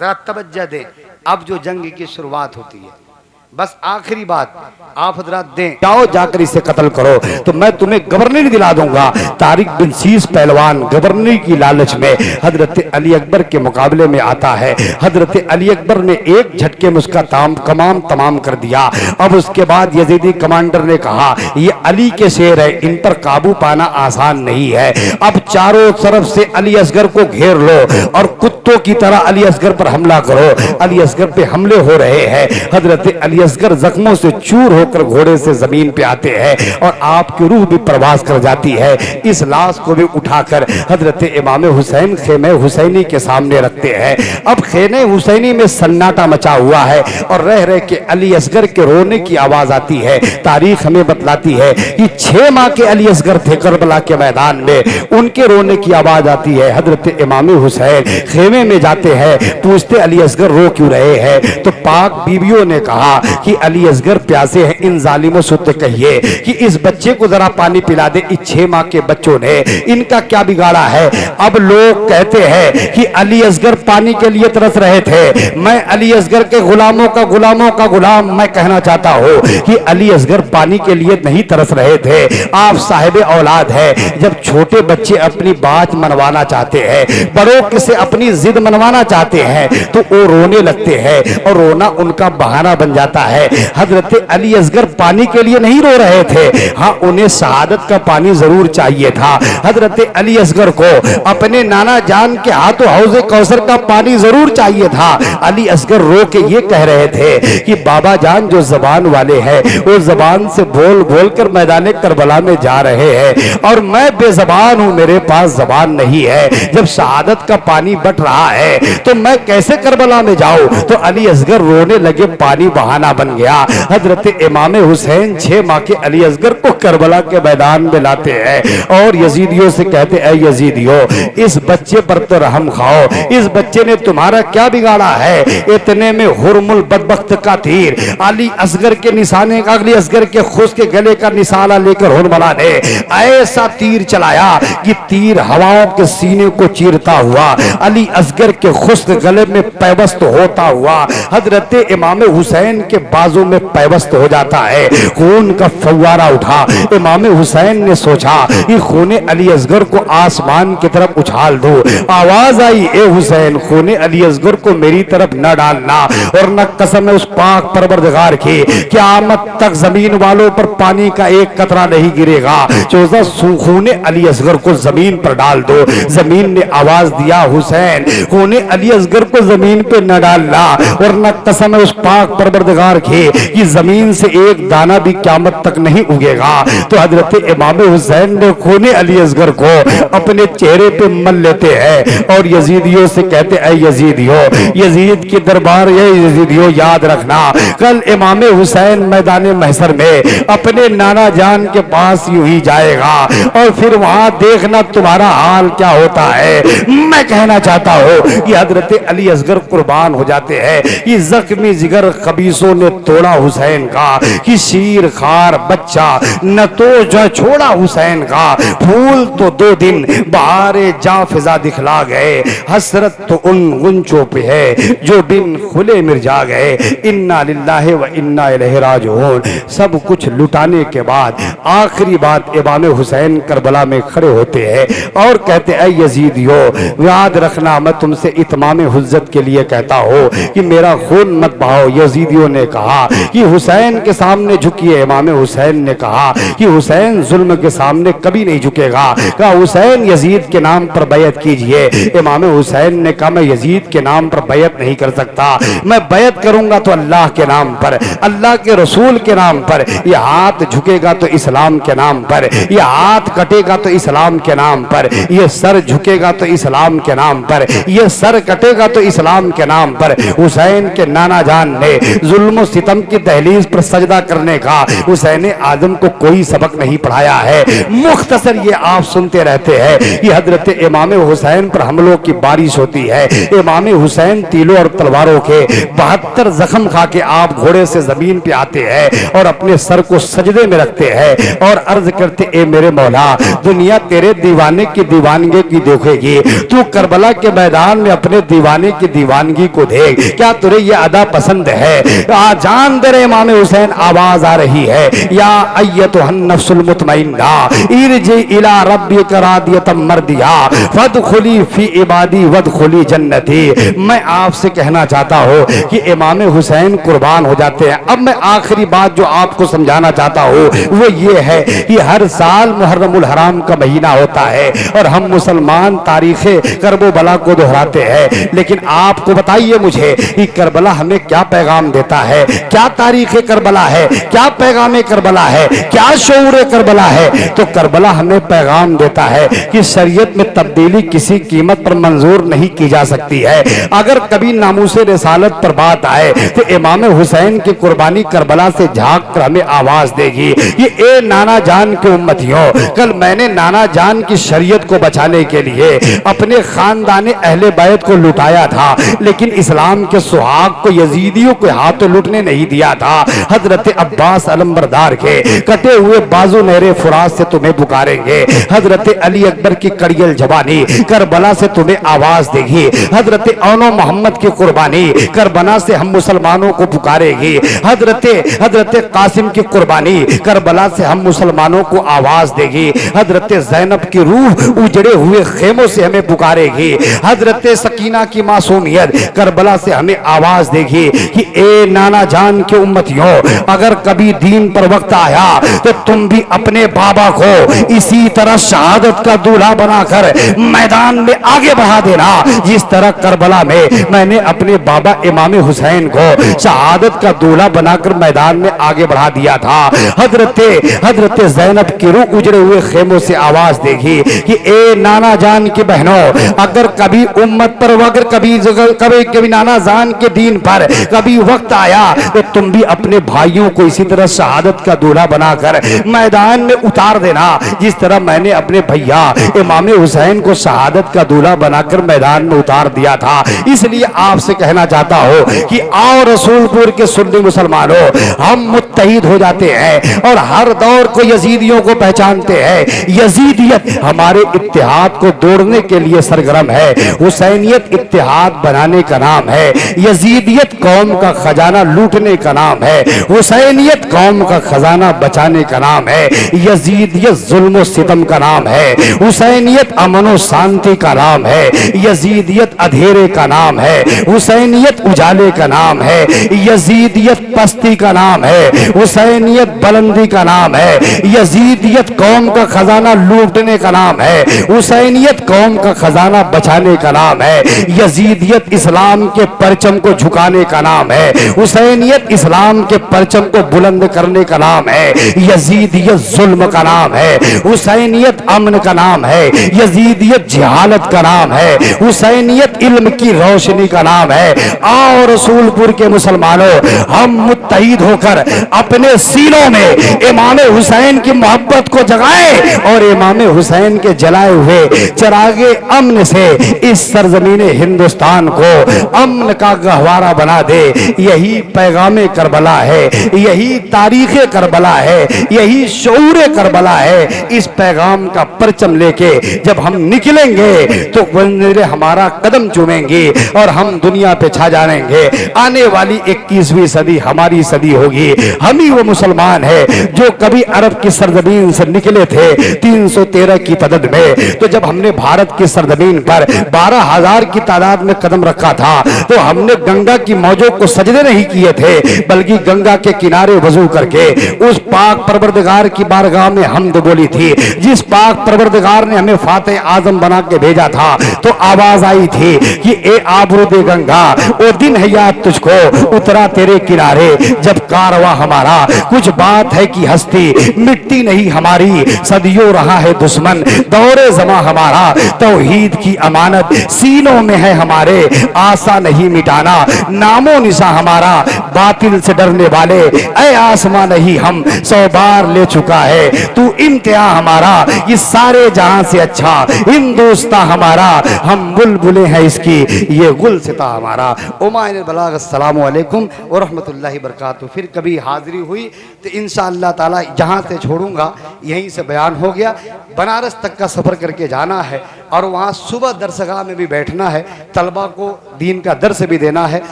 जरा तवज्जो दे, अब जो जंग की शुरुआत होती है बस आखिरी बात आप हजरात दें, जाओ जाकर इसे कत्ल करो तो मैं तुम्हें गवर्नरी दिला दूंगा। तारिक बिन सीस पहलवान गवर्नरी की लालच में हजरत अली अकबर के मुकाबले में आता है। हजरत अली अकबर ने एक झटके में उसका तमाम कर दिया। अब उसके बाद यजीदी कमांडर ने कहा ये अली के शेर है, इन पर काबू पाना आसान नहीं है। अब चारों तरफ से अली असगर को घेर लो और कुत्तों की तरह अली असगर पर हमला करो। अली असगर पे हमले हो रहे हैं। हजरत अली असगर जख्मों से चूर होकर घोड़े से जमीन पे आते हैं और आपकी रूह भी प्रवास कर जाती है। इस लाश को भी उठाकर हजरत इमाम हुसैन खेमे हुसैनी के सामने रखते हैं। अब खेमे हुसैनी में सन्नाटा मचा हुआ है और रह रह के अली असगर के रोने की आवाज आती है। तारीख हमें बतलाती है कि 6 माह के अली असगर थे करबला के मैदान में, उनके रोने की आवाज आती है। हजरत इमाम हुसैन खेमे में जाते हैं, पूछते अली असगर रो क्यों रहे हैं? तो पाक बीवियों ने कहा कि अली असगर प्यासे हैं, इन जालिमों से तो कहिए कि इस बच्चे को जरा पानी पिला दे। इस 6 माह के बच्चों ने इनका क्या बिगाड़ा है? अब लोग कहते हैं कि अली असगर पानी के लिए तरस रहे थे। मैं अली असगर के गुलामों का गुलाम मैं कहना चाहता हूं कि अली असगर पानी के लिए नहीं तरस रहे थे। आप साहिब औलाद है, जब छोटे बच्चे अपनी बात मनवाना चाहते हैं, बड़ों से अपनी जिद मनवाना चाहते हैं तो वो रोने लगते हैं और रोना उनका बहाना बन जाता है। हजरत अली असगर पानी के लिए नहीं रो रहे थे, हाँ उन्हें शहादत का पानी जरूर चाहिए था। हजरत अली असगर को अपने नाना जान के हाथों हौज़े कौसर का पानी जरूर चाहिए था। अली असगर रो के ये कह रहे थे कि बाबा जान जो जबान वाले हैं वो जबान से बोल बोल कर मैदान करबला में जा रहे हैं और मैं बेजबान हूं, मेरे पास जबान नहीं है। जब शहादत का पानी बट रहा है तो मैं कैसे करबला में जाऊं? तो अली असगर रोने लगे, पानी बहाना बन गया। हजरत इमाम हुसैन 6 माह के अली असगर को करबला के मैदान में लाते हैं और यजीदियों से कहते हैं यजीदियों इस बच्चे पर तो रहम खाओ, इस बच्चे ने तुम्हारा क्या बिगाड़ा है? इतने में हुरमुल बदबख्त का तीर अली असगर के निशाने का, अली असगर के खुश के गले का निशाना लेकर हुरमला ने ऐसा तीर चलाया कि तीर हवाओं के सीने को चीरता हुआ अली असगर के खुश गले में पैबस्त होता हुआ हजरत इमाम हुसैन के के बाजू में पैवस्त हो जाता है, खून का फव्वारा उठा। इमाम हुसैन ने सोचा कि खून अली असगर को आसमान की तरफ उछाल दो। आवाज आई, ए हुसैन, खून अली असगर को मेरी तरफ न डालना, और न कसम उस पाक परवरदिगार की, क़यामत तक जमीन वालों पर पानी का एक कतरा नहीं गिरेगा। चौथा खून अली असगर को जमीन पर डाल दो। जमीन ने आवाज दिया, हुसैन, खून अली असगर को जमीन पे न डालना, और न कसम उस पाक परवरदिगार की कि जमीन से एक दाना भी क़यामत तक नहीं उगेगा। तो हजरत इमाम हुसैन ने खून अली असगर को अपने चेहरे पे मल लेते हैं और यजीदियों से कहते, ऐ यजीदियों, यजीद के दरबार, ये यजीदियों याद रखना, कल इमाम हुसैन मैदान महशर में अपने नाना जान के पास यूं ही जाएगा और फिर वहां देखना तुम्हारा हाल क्या होता है। मैं कहना चाहता हूं कि हजरत अली असगर कुर्बान हो जाते हैं। ये जख्मी जिगर खबीसों ने तोड़ा हुसैन का, कि शीर खार बच्चा न तो जो छोड़ा हुसैन का। फूल तो 2 दिन बहारे जा फिजा दिखला गए, हसरत तो उन गुंचों पे है जो बिन खुले मिर्जा गए। इन्ना लिल्लाहि व इन्ना इलैहि राजिऊन। सब कुछ लुटाने के बाद आखिरी बात इमाम हुसैन करबला में खड़े होते हैं और कहते, ऐ यजीदियों, याद रखना, मैं तुमसे इत्माम हुज्जत के लिए कहता हूँ कि मेरा खून मत बहाओ। यजीदियों ने कहा कि हुसैन के सामने झुकिए। इमाम हुसैन ने कहा कि हुसैन जुल्म के सामने कभी नहीं झुकेगा। कहा, हुसैन, यजीद के नाम पर बैयत कीजिए। इमाम हुसैन ने कहा, मैं यजीद के नाम पर बैयत नहीं कर सकता, मैं बैयत करूंगा तो अल्लाह के नाम पर, अल्लाह के रसूल के नाम पर। यह हाथ झुकेगा तो इस्लाम के नाम पर, यह हाथ कटेगा तो इस्लाम के नाम पर, यह सर झुकेगा तो इस्लाम के नाम पर, यह सर कटेगा तो इस्लाम के नाम पर। हुसैन के नाना जान ने जुल्म सितम की दहलीज पर सजदा करने का हुसैन आजम को कोई सबक नहीं पढ़ाया है। मुख्तसर ये आप सुनते रहते हैं कि हजरत इमाम हुसैन पर हमलों की बारिश होती है। इमाम हुसैन तीलों और तलवारों के 72 जख्म खा के आप घोड़े से जमीन पे आते हैं और अपने सर को सजदे में रखते हैं और अर्ज करते, ए मेरे मौला, दुनिया तेरे दीवाने की दीवानगी की देखेगी, तू करबला के मैदान में अपने दीवाने की दीवानगी को देख, क्या तुझे ये अदा पसंद है? आजान दे इमाम हुसैन, आवाज आ रही है, या अय्यतुहन नफ्सुल मुतमइन्ना इरजी इला रब्बिका रादियतम मर्दिया फदखुली फी इबादी वदखुली जन्नती। मैं आपसे कहना चाहता हूँ कि इमाम हुसैन कुर्बान हो जाते हैं। अब मैं आखिरी बात जो आपको समझाना चाहता हूँ वो ये है कि हर साल मुहर्रमुल हराम का महीना होता है और हम मुसलमान तारीखे करबला को दोहराते हैं, लेकिन आपको बताइए मुझे कि करबला हमें क्या पैगाम देता है? क्या तारीख करबला है? क्या पैगाम करबला है? क्या शऊर करबला है? तो करबला हमें पैगाम देता है कि शरीयत में तब्दीली किसी कीमत पर मंजूर नहीं की जा सकती है। अगर कभी नामूसे रिसालत पर बात आए तो इमाम हुसैन की कुर्बानी करबला से झांक कर हमें आवाज देगी कि ए नाना जान के उम्मतियों, कल मैंने नाना जान की शरीयत को बचाने के लिए अपने खानदान अहले बैत को लुटाया था, लेकिन इस्लाम के सुहाग को यजीदियों के हाथों लुटने नहीं दिया था। हजरत अब्बास अलंबरदार के कटे हुए बाजू नहरे फुरात से तुम्हें पुकारेंगे। हजरत अली अकबर की कड़ियल जबानी करबला से तुम्हें आवाज देगी। हजरत औनो मोहम्मद की कुर्बानी करबला से हम मुसलमानों को पुकारेगी। हजरत कासिम की कुर्बानी करबला से हम मुसलमानों को आवाज देगी। हजरत जैनब की रूह उजड़े हुए खेमों से हमें पुकारेगी। हजरत सकीना की मासूमियत करबला से हमें आवाज देगी कि ए नाना जान के उम्मतियों, अगर कभी दीन पर वक्त आया तो तुम भी अपने बाबा को इसी तरह शहादत का दूल्हा बनाकर मैदान में आगे बढ़ा देना, जिस तरह करबला में मैंने अपने बाबा इमाम हुसैन को शहादत का दूल्हा बनाकर मैदान में आगे बढ़ा दिया था। हजरत जैनब की रूह उजड़े हुए खेमों से आवाज देगी कि ए नाना जान की बहनों, अगर कभी उम्मत पर अगर कभी नाना जान के दीन पर कभी वक्त आया तो तुम भी अपने भाइयों को इसी तरह शहादत का दूल्हा बनाकर मैदान में उतार देना, जिस तरह मैंने अपने भैया इमाम हुसैन हुसैन को शहादत का दूल्हा बनाकर मैदान में उतार दिया था। इसलिए आपसे कहना चाहता हूँ कि आओ रसूलपुर के सुन्नी मुसलमानों, हम मुत्तहिद हो जाते हैं और हर दौर को यजीदियों को पहचानते हैं। यजीदियत हमारे इत्तेहाद को तोड़ने के लिए सरगर्म है, हुसैनियत इत्तेहाद बनाने का नाम है। यजीदियत कौम का खजाना लूटने का नाम है, हुसैनियत कौम का खजाना बचाने का नाम है। यजीदियत जुल्म सितम का नाम है, हुसैनियत अमन और शांति का नाम है। यजीदियत अंधेरे का नाम है, हुसैनियत उजाले का नाम है। यजीदियत पस्ती का नाम है, हुसैनियत बुलंदी का नाम है। यजीदियत कौम का खजाना लूटने का नाम है, हुसैनियत कौम का खजाना बचाने का नाम है। यजीदियत इस्लाम के परचम को झुकाने का नाम है, हुसैनियत इस्लाम के परचम को बुलंद करने का नाम है। यजीदियत जुल्म का नाम है, हुसैनियत अमन का नाम है। यजीदियत जहालत का नाम है, हुसैनियत इल्म की रोशनी का नाम है। आओ रसूलपुर के मुसलमानों, हम मुत्तहिद होकर अपने सीनों में इमाम हुसैन की मोहब्बत को जगाएं और इमाम हुसैन के जलाए हुए चरागे अमन से इस सरजमीन हिंदुस्तान को अमन का गहवारा बना दे। यही पैगाम करबला है, यही तारीख करबला है, यही शऊर करबला है। इस पैगाम का परचम लेके जब हम निकलेंगे तो बंदरे हमारा कदम चूमेंगे और हम दुनिया पे छा जाएंगे। आने वाली 21वीं सदी हमारी सदी होगी। हम ही वो मुसलमान है जो कभी अरब की सरजमीन से निकले थे 313 की तदद में। तो जब हमने भारत की सरजमीन पर 12,000 की तादाद में कदम रखा था तो हमने गंगा की मौजों को सजदे नहीं किए थे, बल्कि गंगा के किनारे वजू करके उस पाक परवरदिगार की बारगाह में हमद बोली थी। जिस पाक परवरदिगार ने हमें फाते आजम बना के भेजा था तो आवाज आई थी कि ए आबरूदे गंगा, ओ दिन है याद तुझको उतरा तेरे किनारे जब कारवा हमारा। कुछ बात है कि हस्ती मिट्टी नहीं हमारी, सदियों रहा है दुश्मन दौरे जमा हमारा। तौहीद की अमानत सीनों में है हमारे, आशा नहीं मिटाना नामो निशा हमारा। बातिल से डरने वाले ऐ आसमां नहीं हम 100 बार ले चुका है तू इम्तिहान हमारा। इस सारे जहां से अच्छा हिंदुस्तां हमारा, हम बुलबुले हैं इसकी ये गुलसिता हमारा। उमाइल बलाग अस्सलामु अलैकुम व रहमतुल्लाहि बरकातहू। फिर कभी हाजिरी हुई तो इंशाअल्लाह ताला जहाँ से छोड़ूंगा यहीं से बयान हो गया। बनारस तक का सफ़र करके जाना है और वहाँ सुबह दरसगाह में भी बैठना है, तलबा को दीन का दर्स भी देना है।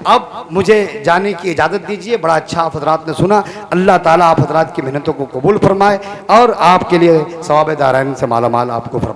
अब मुझे जाने की इजाज़त दीजिए। बड़ा अच्छा आप हज़रात ने सुना। अल्लाह ताला आप हज़रात की मेहनतों को कबूल फरमाए और आपके लिए सवाब दारैन से माला माल आपको फरमाए।